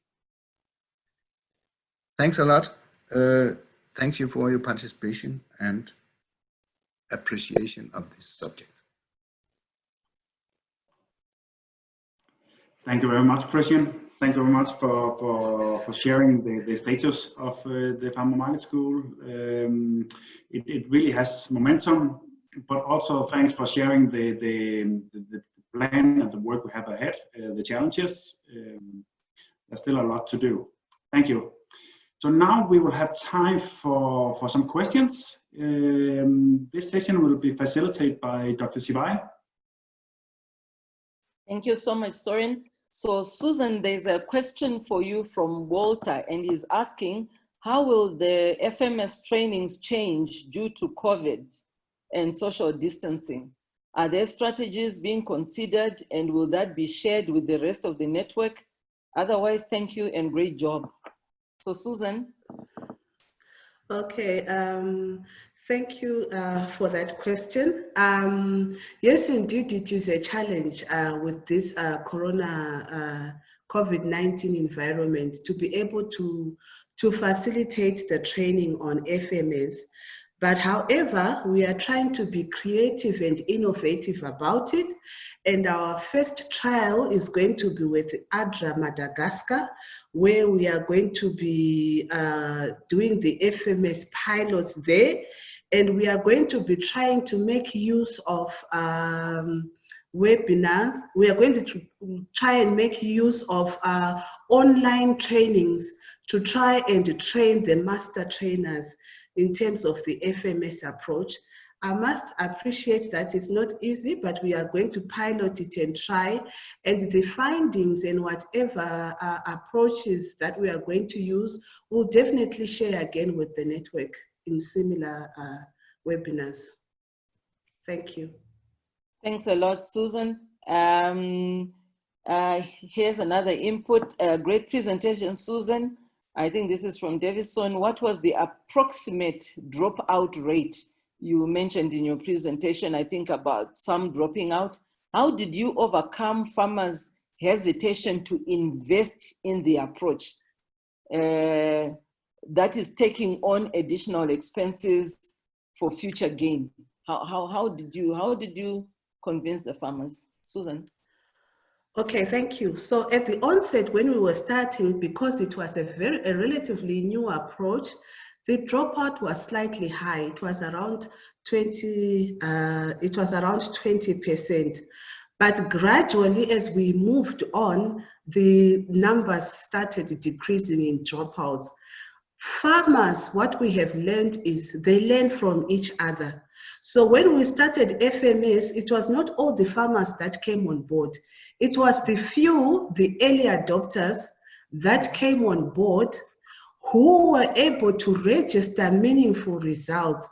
Thanks a lot. Thank you for your participation and appreciation of this subject. Thank you very much, Christian. Thank you very much for sharing the status of the Farmer Market School. It really has momentum, but also thanks for sharing the plan and the work we have ahead, the challenges. There's still a lot to do. Thank you. So now we will have time for some questions. This session will be facilitated by Dr. Sivai. Thank you so much, Soren. So Susan, there's a question for you from Walter, and he's asking, how will the FMS trainings change due to COVID and social distancing? Are there strategies being considered, and will that be shared with the rest of the network? Otherwise, thank you and great job. So Susan. Okay, thank you for that question. Yes, indeed, it is a challenge with this COVID-19 environment to be able to facilitate the training on FMS. But however, we are trying to be creative and innovative about it. And our first trial is going to be with ADRA Madagascar, where we are going to be doing the FMS pilots there. And we are going to be trying to make use of webinars. We are going to try and make use of online trainings to try and train the master trainers in terms of the FMS approach. I must appreciate that it's not easy, but we are going to pilot it and try, and the findings and whatever approaches that we are going to use, we'll definitely share again with the network in similar webinars. Thank you. Thanks a lot, Susan. Here's another input. Great presentation, Susan. I think this is from Davison. What was the approximate dropout rate you mentioned in your presentation? I think about some dropping out. How did you overcome farmers' hesitation to invest in the approach that is taking on additional expenses for future gain? How did you convince the farmers, Susan? Okay, thank you. So at the onset, when we were starting, because it was a relatively new approach, the dropout was slightly high. It was around 20%. But gradually, as we moved on, the numbers started decreasing in dropouts. Farmers, what we have learned is they learn from each other. So when we started FMS, it was not all the farmers that came on board. It was the few, the early adopters that came on board who were able to register meaningful results.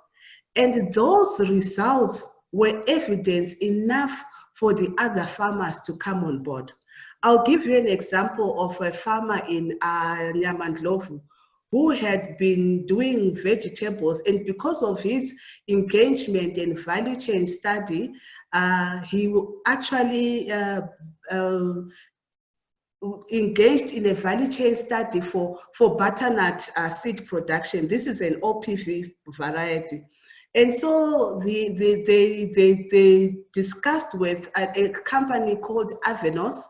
And those results were evidence enough for the other farmers to come on board. I'll give you an example of a farmer in Nyamandlovu who had been doing vegetables, and because of his engagement and value chain study, he actually engaged in a value chain study for butternut seed production. This is an OPV variety. And so they discussed with a company called Avenos,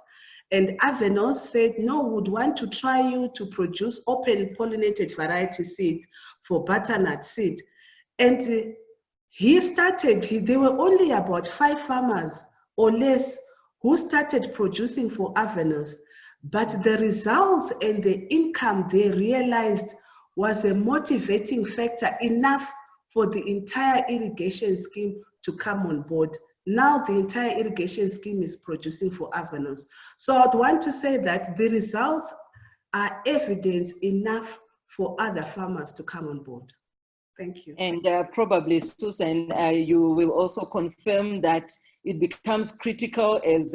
and Avenos said, no, would want to try you to produce open pollinated variety seed for butternut seed. And he started, there were only about 5 farmers or less who started producing for Avenos, but the results and the income they realized was a motivating factor enough for the entire irrigation scheme to come on board. Now the entire irrigation scheme is producing for Avenos. So I'd want to say that the results are evidence enough for other farmers to come on board. Thank you. And probably, Susan, you will also confirm that it becomes critical as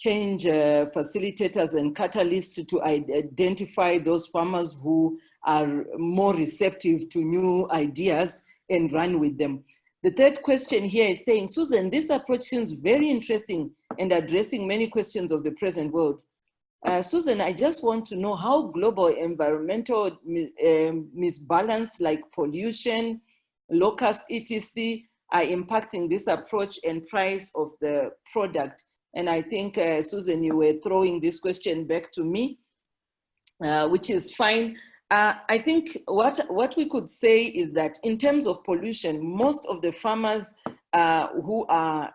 change facilitators and catalysts to identify those farmers who are more receptive to new ideas and run with them. The third question here is saying, Susan, this approach seems very interesting and addressing many questions of the present world. Susan, I just want to know how global environmental misbalance like pollution, locusts, etc. are impacting this approach and price of the product. And I think, Susan, you were throwing this question back to me, which is fine. I think what we could say is that in terms of pollution, most of the farmers who are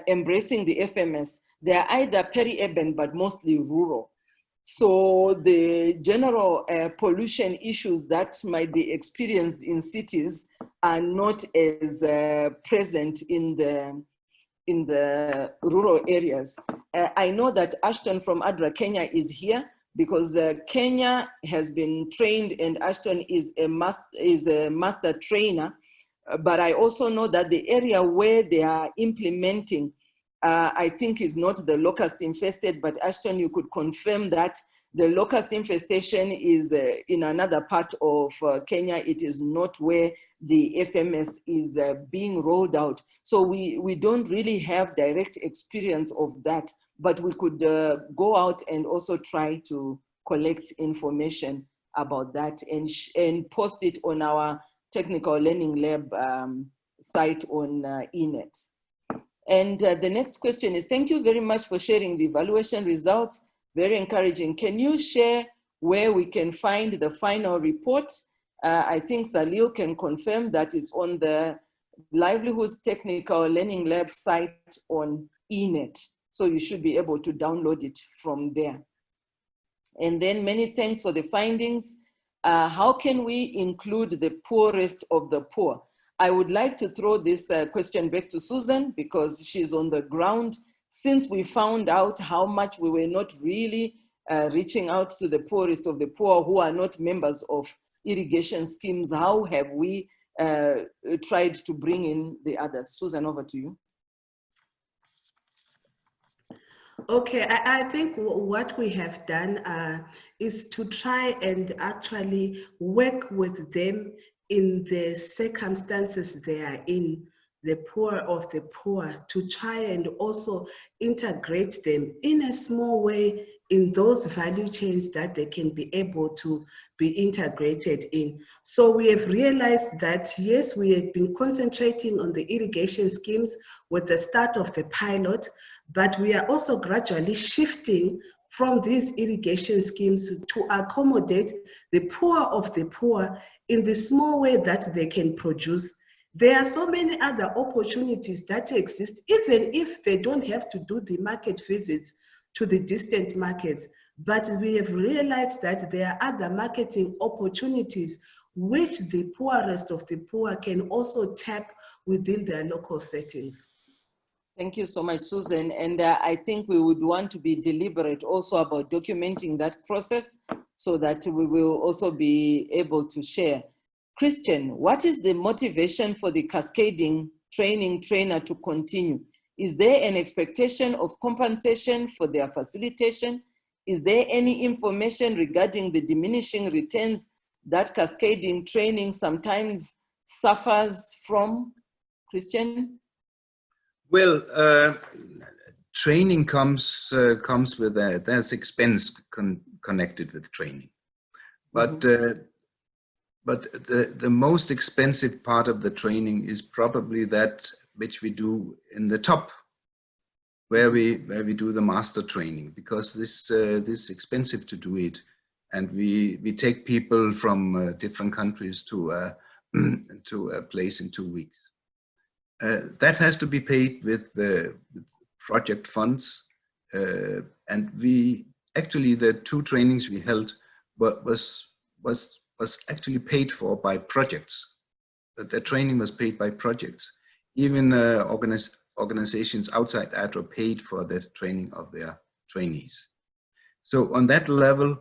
embracing the FMS, they are either peri-urban but mostly rural. So the general pollution issues that might be experienced in cities are not as present in the rural areas. I know that Ashton from ADRA Kenya is here because Kenya has been trained and Ashton is a master trainer. But I also know that the area where they are implementing, I think is not the locust infested, but Ashton, you could confirm that the locust infestation is in another part of Kenya. It is not where the FMS is being rolled out. So we don't really have direct experience of that, but we could go out and also try to collect information about that and post it on our Technical Learning Lab site on eNet. And the next question is, thank you very much for sharing the evaluation results. Very encouraging. Can you share where we can find the final report? I think Salil can confirm that it's on the Livelihoods Technical Learning Lab site on eNet. So you should be able to download it from there. And then many thanks for the findings. How can we include the poorest of the poor? I would like to throw this question back to Susan because she's on the ground. Since we found out how much we were not really reaching out to the poorest of the poor who are not members of irrigation schemes, how have we tried to bring in the others? Susan, over to you. Okay, I think what we have done is to try and actually work with them in the circumstances they are in, the poor of the poor, to try and also integrate them in a small way in those value chains that they can be able to be integrated in. So we have realized that, yes, we have been concentrating on the irrigation schemes with the start of the pilot, but we are also gradually shifting from these irrigation schemes to accommodate the poor of the poor in the small way that they can produce. There are so many other opportunities that exist, even if they don't have to do the market visits to the distant markets. But we have realized that there are other marketing opportunities which the poorest of the poor can also tap within their local settings. Thank you so much, Susan. And I think we would want to be deliberate also about documenting that process so that we will also be able to share. Christian, what is the motivation for the cascading training trainer to continue? Is there an expectation of compensation for their facilitation? Is there any information regarding the diminishing returns that cascading training sometimes suffers from? Christian? Well, training comes with there's expense connected with training, but the most expensive part of the training is probably that which we do in the top, where we do the master training, because this is expensive to do it, and we take people from different countries to a place in 2 weeks. That has to be paid with the project funds, and we actually, the 2 trainings we held was actually paid for by projects. The training was paid by projects. Even organizations outside ADRA paid for the training of their trainees. So on that level,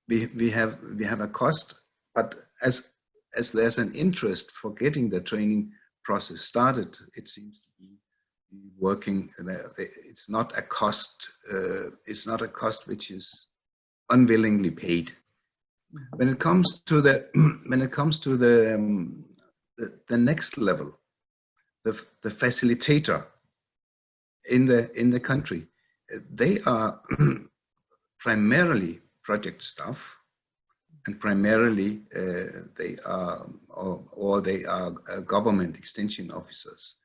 we have a cost, but as there's an interest for getting the training process started, it seems to be working. It's not a cost. It's not a cost which is unwillingly paid. When it comes to the next level, the facilitator in the country, they are primarily project staff, and primarily they are government extension officers.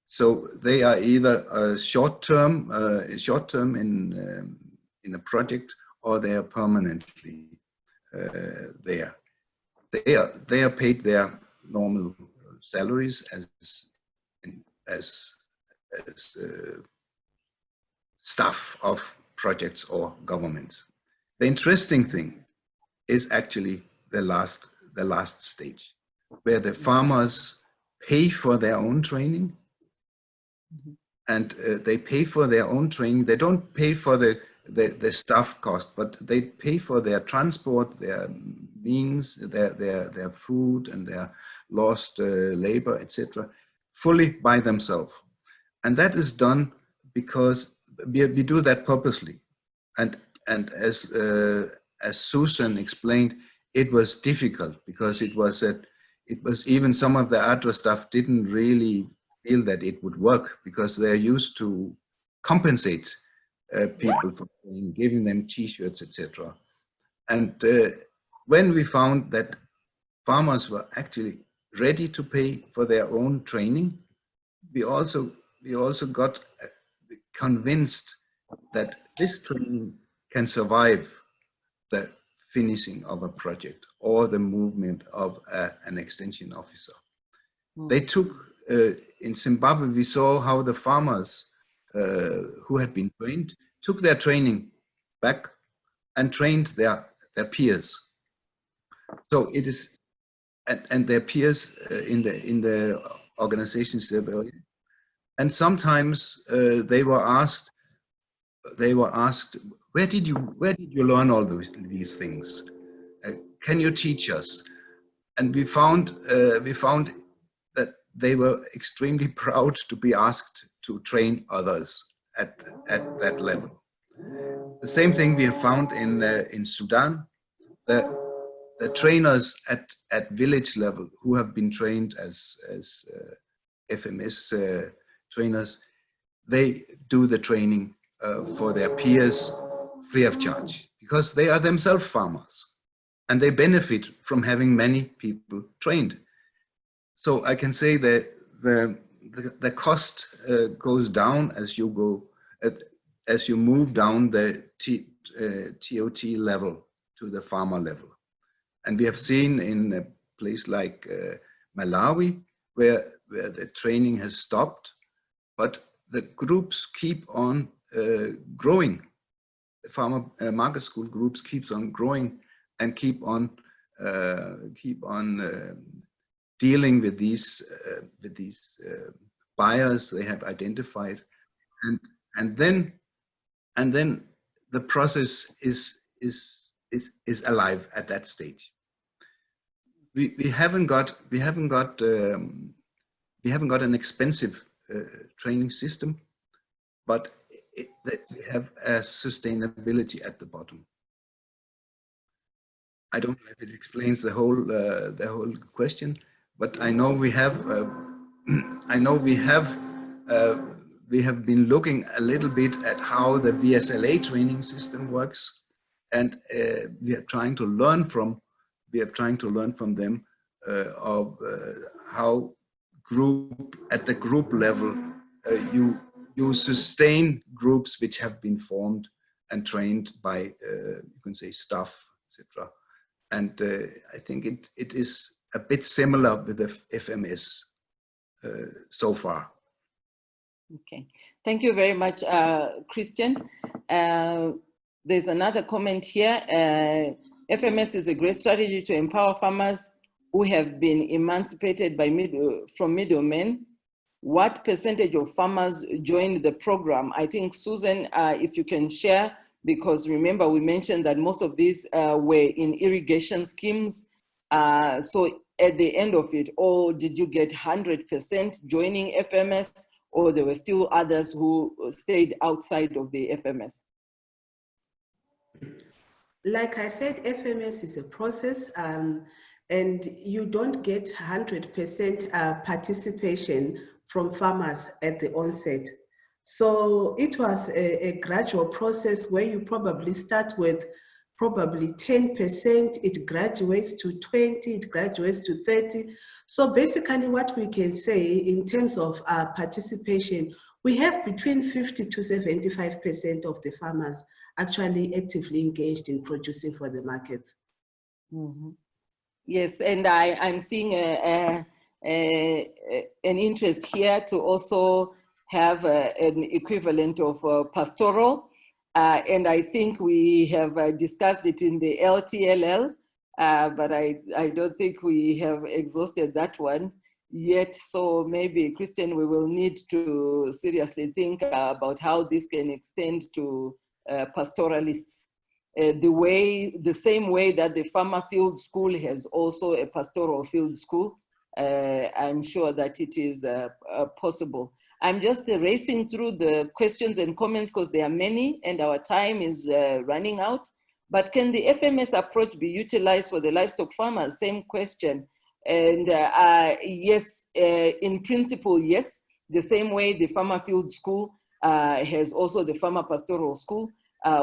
So they are either short term in a project, or they are permanently there. They are paid their normal salaries as staff of projects or governments. The interesting thing is actually the last stage, where the farmers pay for their own training, and they pay for their own training. They don't pay for the staff cost, but they pay for their transport, their means, their food, and their lost labor, etc., fully by themselves. And that is done because we do that purposely. And as Susan explained, it was difficult because it was even some of the ADRA staff didn't really feel that it would work, because they're used to compensate people for giving them T-shirts, etc. And when we found that farmers were actually ready to pay for their own training, we also got convinced that this training can survive the finishing of a project or the movement of an extension officer. They took, in Zimbabwe, we saw how the farmers who had been trained took their training back and trained their peers. So it is, and their peers in the organizations there. And sometimes they were asked, where did you learn all these things? Can you teach us? And we found that they were extremely proud to be asked to train others at that level. The same thing we have found in Sudan. The trainers at village level who have been trained as FMS trainers, they do the training for their peers free of charge, because they are themselves farmers and they benefit from having many people trained. So I can say that the cost goes down as you move down the TOT level to the farmer level. And we have seen in a place like Malawi, where the training has stopped, but the groups keep on growing. The farmer market school groups keeps on growing and keep on dealing with these buyers they have identified, and then the process is alive at that stage. We haven't got an expensive training system, but we have a sustainability at the bottom. I don't know if it explains the whole question, but I know we have been looking a little bit at how the VSLA training system works, and we are trying to learn from them of how at the group level you sustain groups which have been formed and trained by you can say staff, etc. And I think it is a bit similar with the FMS so far. Okay, thank you very much, Christian. There's another comment here. FMS is a great strategy to empower farmers who have been emancipated from middlemen. What percentage of farmers joined the program? I think, Susan, if you can share, because remember we mentioned that most of these were in irrigation schemes. So at the end of it, or did you get 100% joining FMS, or there were still others who stayed outside of the FMS? Like I said, FMS is a process, and you don't get 100% participation from farmers at the onset. So it was a gradual process where you probably start with probably 10%, it graduates to 20, it graduates to 30. So basically what we can say in terms of participation, we have between 50 to 75% of the farmers actually actively engaged in producing for the market. Mm-hmm. Yes, and I'm seeing an interest here to also have an equivalent of pastoral. And I think we have discussed it in the LTLL, but I don't think we have exhausted that one yet. So maybe, Christian, we will need to seriously think about how this can extend to pastoralists. The same way that the farmer field school has also a pastoral field school, I'm sure that it is possible. I'm just racing through the questions and comments because there are many and our time is running out. But can the FMS approach be utilized for the livestock farmers? Same question. And yes, in principle, yes. The same way the farmer field school has also the farmer pastoral school.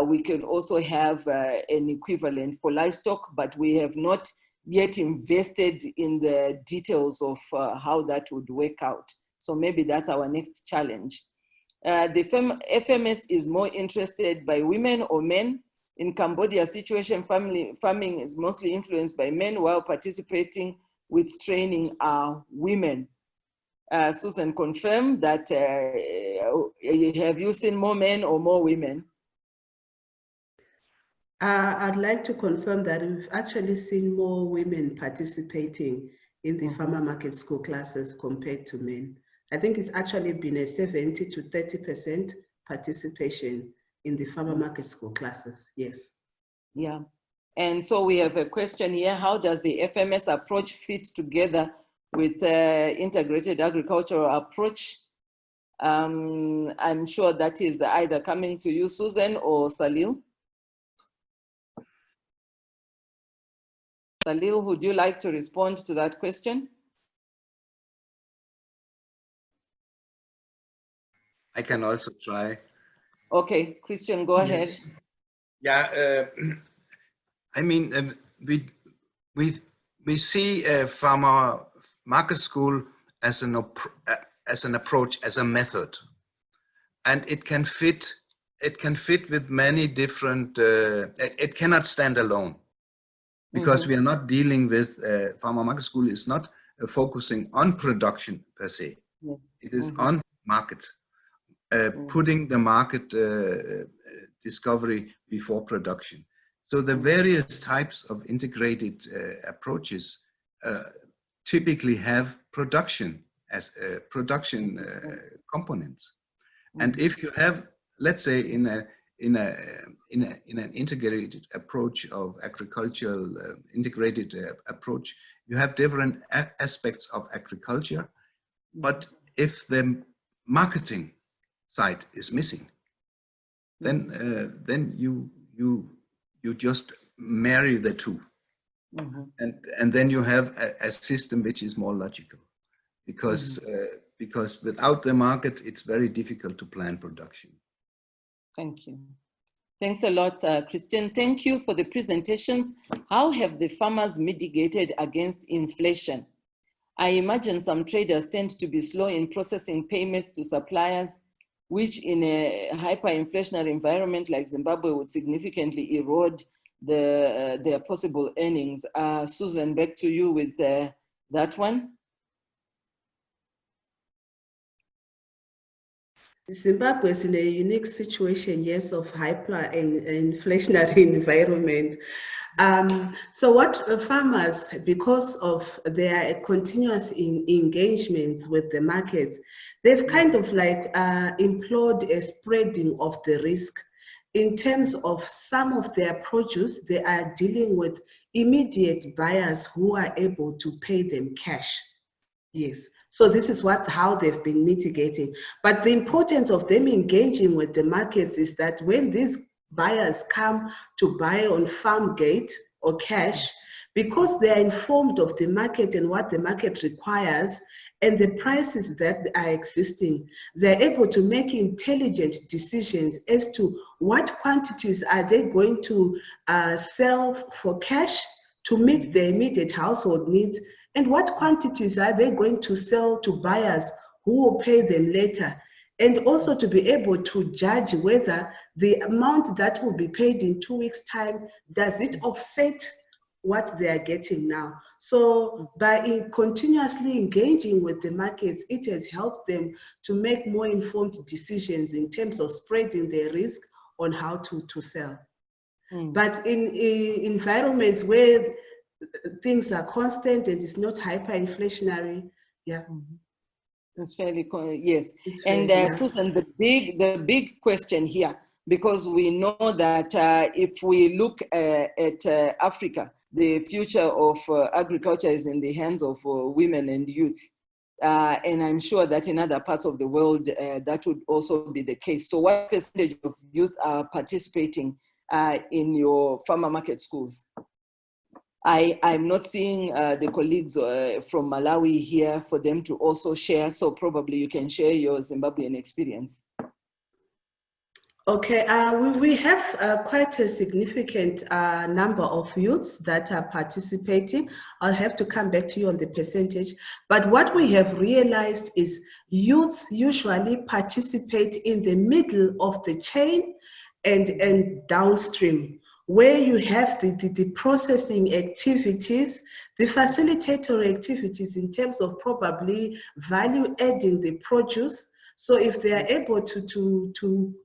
We can also have an equivalent for livestock, but we have not yet invested in the details of how that would work out. So maybe that's our next challenge. The FMS is more interested by women or men. In Cambodia situation, farming is mostly influenced by men, while participating with training are women. Susan, confirm that, have you seen more men or more women? I'd like to confirm that we've actually seen more women participating in the farmer market school classes compared to men. I think it's actually been a 70 to 30% participation in the farmer market school classes, yes. Yeah, and so we have a question here, how does the FMS approach fit together with integrated agricultural approach? I'm sure that is either coming to you, Susan, or Salil. Salil, would you like to respond to that question? I can also try. Okay, Christian, go ahead. Yeah, I mean, we see a farmer market school as an approach, as a method, and it can fit with many different. It cannot stand alone, because we are not dealing with farmer market school is not focusing on production per se. It is on market. Putting the market discovery before production. So the various types of integrated approaches typically have production as components. And if you have, let's say, in an integrated approach of agricultural integrated approach, you have different aspects of agriculture. But if the marketing side is missing, then you just marry the two, and then you have a system which is more logical, because without the market it's very difficult to plan production. Thank you. Thanks a lot, Christian. Thank you for the presentations. How have the farmers mitigated against inflation? I imagine some traders tend to be slow in processing payments to suppliers, which in a hyperinflationary environment like Zimbabwe would significantly erode their possible earnings. Susan, back to you with that one. Zimbabwe is in a unique situation, yes, of hyperinflationary environment. So what farmers, because of their continuous engagements with the markets, they've kind of like implored a spreading of the risk. In terms of some of their produce, they are dealing with immediate buyers who are able to pay them cash. Yes, So this is how they've been mitigating. But the importance of them engaging with the markets is that when these buyers come to buy on farm gate or cash, because they are informed of the market and what the market requires and the prices that are existing, they're able to make intelligent decisions as to what quantities are they going to sell for cash to meet their immediate household needs, and what quantities are they going to sell to buyers who will pay them later, and also to be able to judge whether the amount that will be paid in 2 weeks' time, does it offset what they are getting now. So by continuously engaging with the markets, it has helped them to make more informed decisions in terms of spreading their risk on how to sell. But in environments where things are constant and it's not hyperinflationary, yeah. It's fairly, yes. And Susan, the big question here, because we know that if we look at Africa, the future of agriculture is in the hands of women and youth. And I'm sure that in other parts of the world, that would also be the case. So what percentage of youth are participating in your farmer market schools? I'm not seeing the colleagues from Malawi here for them to also share. So probably you can share your Zimbabwean experience. Okay, we have quite a significant number of youths that are participating. I'll have to come back to you on the percentage. But what we have realized is youths usually participate in the middle of the chain and downstream, where you have the processing activities, the facilitator activities in terms of probably value adding the produce. So if they are able to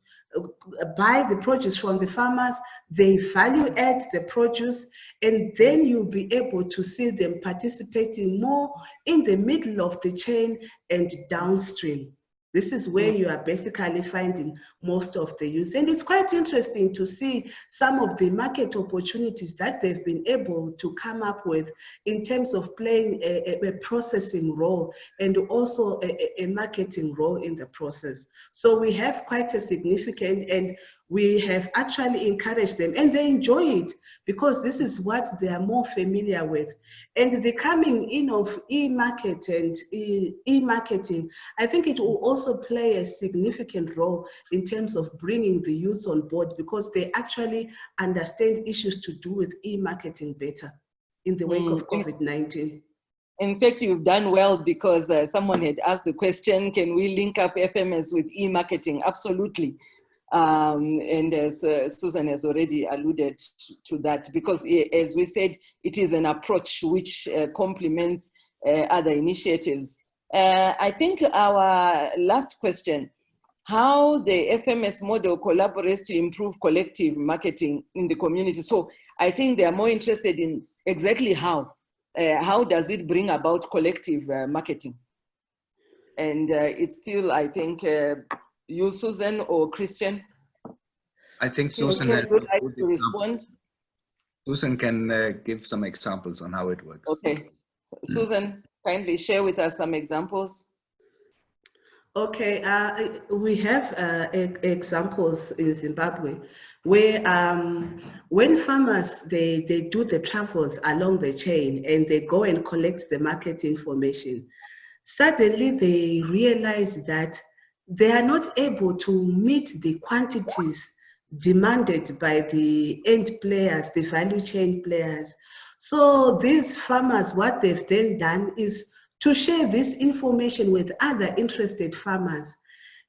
buy the produce from the farmers, they value add the produce, and then you'll be able to see them participating more in the middle of the chain and downstream. This is where you are basically finding most of the use. And it's quite interesting to see some of the market opportunities that they've been able to come up with in terms of playing a processing role and also a marketing role in the process. So we have quite a significant, and we have actually encouraged them, and they enjoy it because this is what they are more familiar with. And the coming in of e-market and e-marketing, I think it will also play a significant role in terms of bringing the youth on board, because they actually understand issues to do with e-marketing better in the wake of COVID-19. In fact, you've done well, because someone had asked the question, can we link up FMS with e-marketing? Absolutely. And as Susan has already alluded to that, because as we said, it is an approach which complements other initiatives. I think our last question, how the FMS model collaborates to improve collective marketing in the community. So I think they are more interested in exactly how does it bring about collective marketing? And it's still, I think, you, Susan, or Christian? I think Susan would like to respond. Susan can give some examples on how it works. Okay, so, Susan, kindly share with us some examples. Okay, we have examples in Zimbabwe where when farmers, they do the travels along the chain and they go and collect the market information, suddenly they realize that they are not able to meet the quantities demanded by the end players, the value chain players. So these farmers, what they've then done is to share this information with other interested farmers.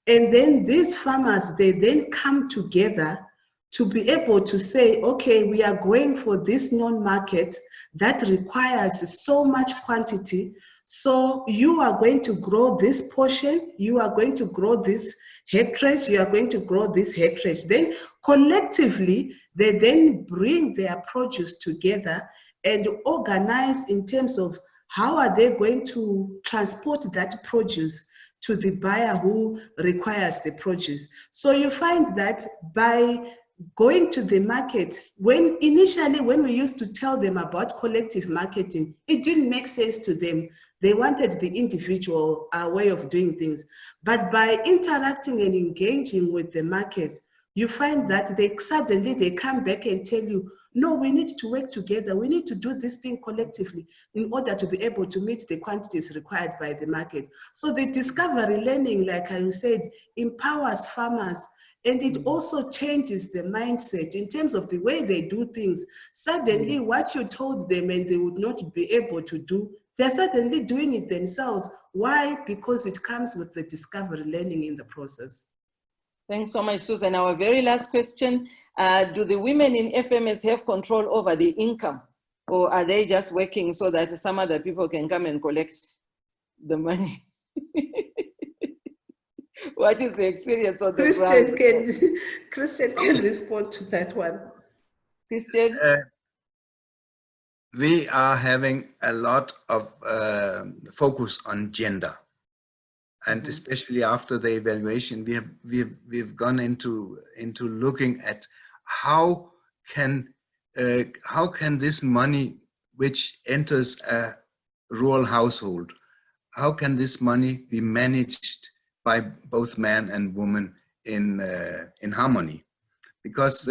And then these farmers, they then come together to be able to say, okay, we are going for this non-market that requires so much quantity. So you are going to grow this portion, you are going to grow this hectarage, you are going to grow this hectarage. Then collectively, they then bring their produce together and organize in terms of how are they going to transport that produce to the buyer who requires the produce. So you find that by going to the market, when initially when we used to tell them about collective marketing, it didn't make sense to them. They wanted the individual way of doing things. But by interacting and engaging with the markets, you find that they suddenly come back and tell you, no, we need to work together. We need to do this thing collectively in order to be able to meet the quantities required by the market. So the discovery learning, like I said, empowers farmers, and it also changes the mindset in terms of the way they do things. Suddenly what you told them and they would not be able to do, they're suddenly doing it themselves. Why? Because it comes with the discovery learning in the process. Thanks so much, Susan. Our very last question, do the women in FMS have control over the income, or are they just working so that some other people can come and collect the money? What is the experience of the ground? Christian can respond to that one. Christian? We are having a lot of focus on gender. And especially after the evaluation, we've gone into looking at how can this money which enters a rural household, how can this money be managed by both man and woman in harmony? Because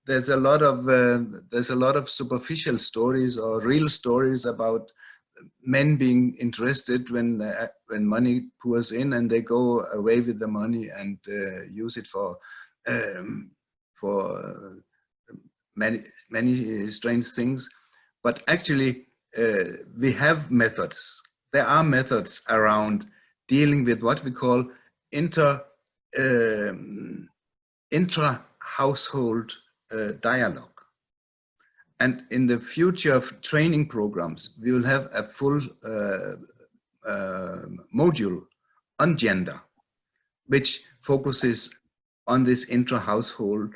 there's a lot of superficial stories or real stories about men being interested when money pours in, and they go away with the money and use it for many strange things. But actually, we have methods. There are methods around dealing with what we call intra-household dialogue. And in the future of training programs, we will have a full module on gender, which focuses on this intra-household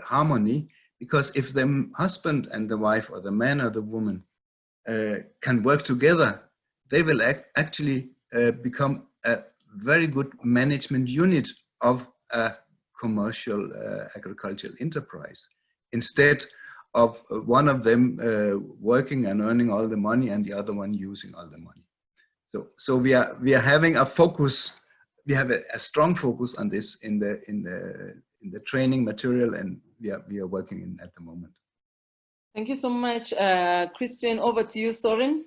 harmony. Because if the husband and the wife, or the man or the woman, can work together, they will actually become a very good management unit of a commercial agricultural enterprise, instead of one of them working and earning all the money and the other one using all the money. So we are having a focus. We have a strong focus on this in the training material, and we are working in at the moment. Thank you so much, Christian. Over to you, Soren,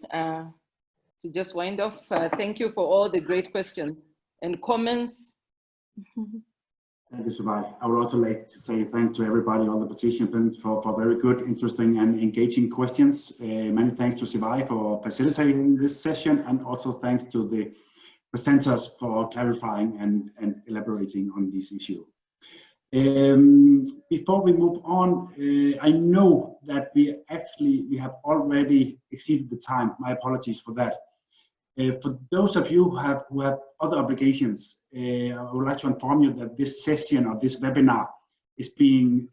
to just wind off. Thank you for all the great questions and comments. Thank you, Survive. I would also like to say thanks to everybody, all the participants, for very good, interesting, and engaging questions. Many thanks to Survive for facilitating this session, and also thanks to the presenters for clarifying and elaborating on this issue. Before we move on, I know that we have already exceeded the time. My apologies for that. For those of you who have other obligations, I would like to inform you that this session or this webinar is being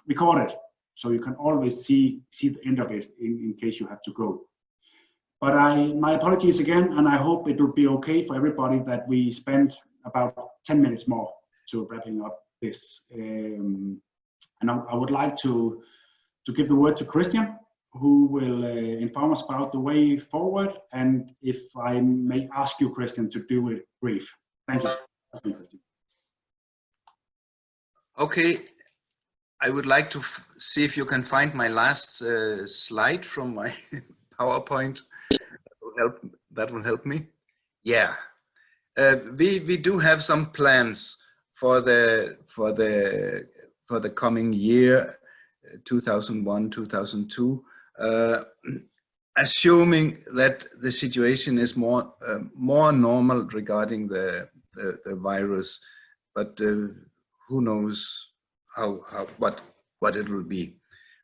recorded, so you can always see the end of it in case you have to go. But my apologies again, and I hope it will be okay for everybody that we spend about 10 minutes more to wrapping up this. And I would like to give the word to Christian, who will inform us about the way forward, and if I may ask you, Christian, to do it brief. Thank you. Okay, I would like to see if you can find my last slide from my PowerPoint. That will help me. Yeah, we do have some plans for the coming year, 2001-2002. Assuming that the situation is more normal regarding the virus, but who knows what it will be.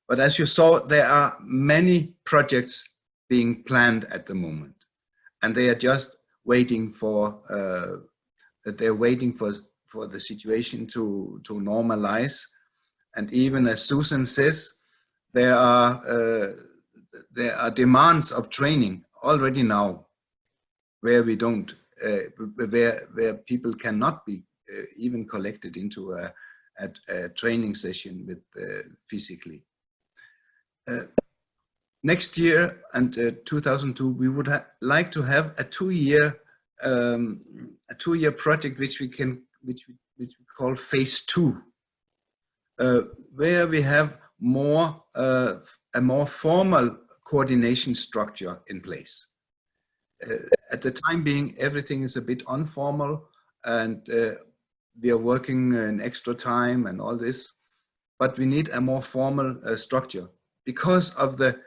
But as you saw, there are many projects being planned at the moment, and they are just waiting for the situation to normalize. And even as Susan says, there are demands of training already now, where we don't, where people cannot be even collected into a training session with physically. next year and 2002, we would like to have a two-year project, which we call phase 2, where we have a more formal coordination structure in place. At the time being, everything is a bit informal, and we are working in extra time and all this, but we need a more formal structure because of the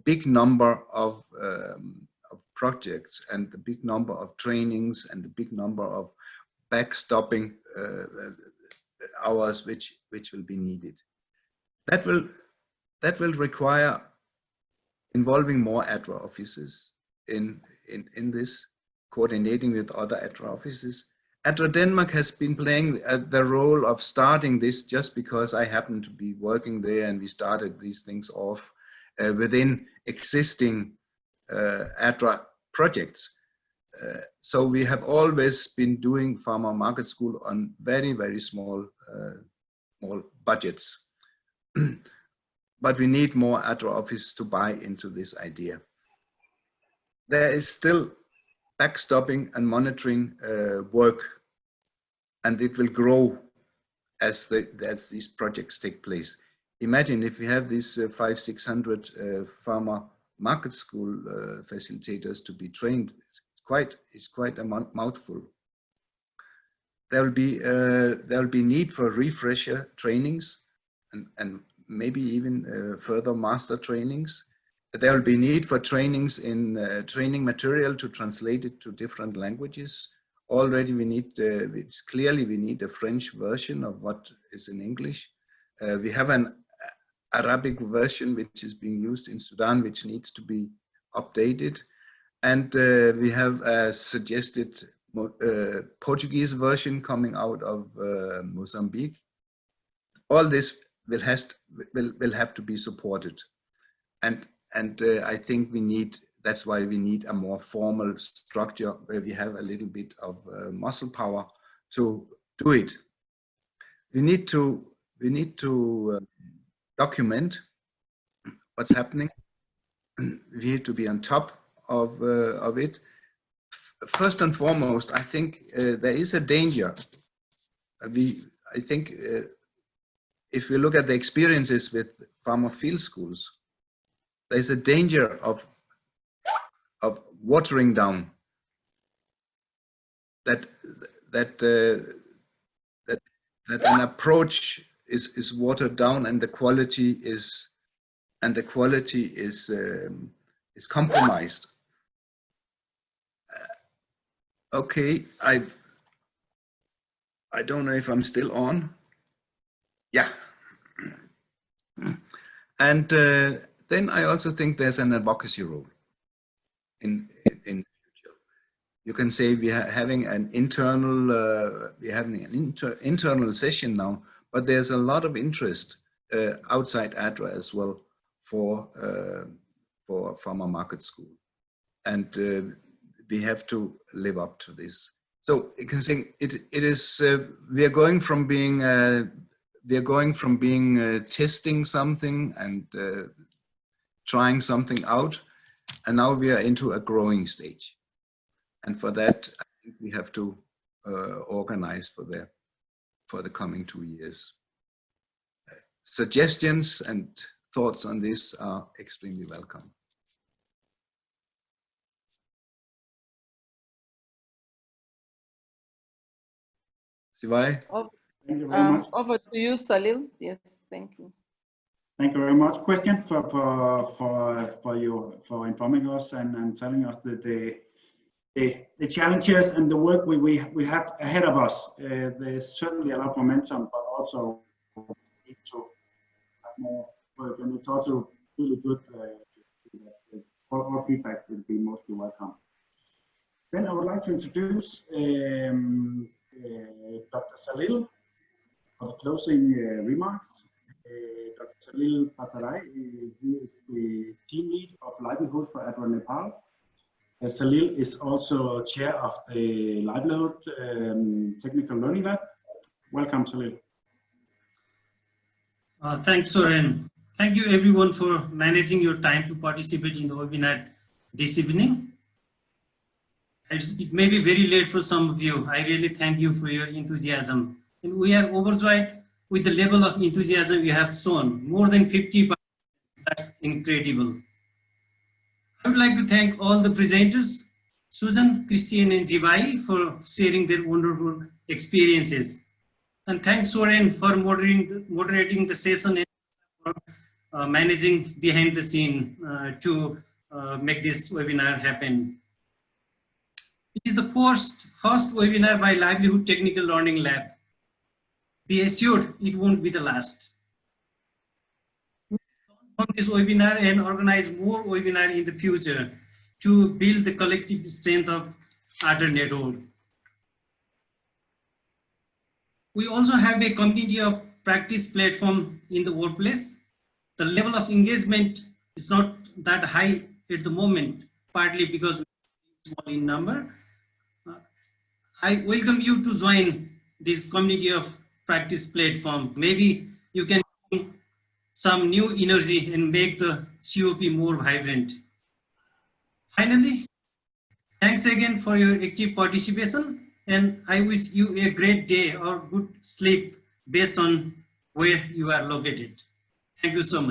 big number of projects and the big number of trainings and the big number of backstopping hours which will be needed. That will require involving more ADRA offices in this, coordinating with other ADRA offices. ADRA Denmark has been playing the role of starting this just because I happen to be working there, and we started these things off within existing ADRA projects. So we have always been doing farmer market school on very, very small budgets. But we need more ADRA offices to buy into this idea. There is still backstopping and monitoring work, and it will grow as these projects take place. Imagine if we have these 500-600 farmer market school facilitators to be trained. It's quite a mouthful. There will be need for refresher trainings and maybe even further master trainings. There will be need for trainings in training material to translate it to different languages. Already we need, clearly we need a French version of what is in English. We have an Arabic version which is being used in Sudan, which needs to be updated. And we have a suggested Portuguese version coming out of Mozambique. All this will have to be supported. And I think that's why we need a more formal structure where we have a little bit of muscle power to do it. We need to document what's happening. We need to be on top of it. First and foremost, I think there is a danger. I think if we look at the experiences with farmer field schools, there's a danger of watering down. That an approach is watered down, and the quality is compromised. Okay, I don't know if I'm still on. Yeah. And then I also think there's an advocacy role in future. You can say we are having an internal internal session now, but there's a lot of interest outside ADRA as well for farmer market school, and we have to live up to this. So you can say it is we are going from being testing something and trying something out, and now we are into a growing stage. And for that, I think we have to organize for the coming 2 years. Suggestions and thoughts on this are extremely welcome. Sivai? Thank you very much. Over to you, Salil. Yes, thank you. Thank you very much, Christian, for informing us and telling us the challenges and the work we have ahead of us. There's certainly a lot of momentum, but also need to have more work, and it's also really good. All feedback will be mostly welcome. Then I would like to introduce Dr. Salil for the closing remarks. Dr. Salil Patarai, he is the team lead of Livelihood for ADRA Nepal. Salil is also chair of the Livelihood Technical Learning Lab. Welcome, Salil. Thanks, Soren. Thank you everyone for managing your time to participate in the webinar this evening. It may be very late for some of you. I really thank you for your enthusiasm. And we are overjoyed with the level of enthusiasm you have shown. More than 50%. That's incredible. I would like to thank all the presenters, Susan, Christian, and Jivai, for sharing their wonderful experiences. And thanks, Soren, for moderating the session and for managing behind the scene to make this webinar happen. It is the first webinar by Livelihood Technical Learning Lab. Be assured it won't be the last. We will on this webinar and organize more webinars in the future to build the collective strength of Ardor Network. We also have a community of practice platform in the workplace. The level of engagement is not that high at the moment, partly because we are small in number. I welcome you to join this community of practice platform. Maybe you can bring some new energy and make the COP more vibrant. Finally, thanks again for your active participation, and I wish you a great day or good sleep based on where you are located. Thank you so much.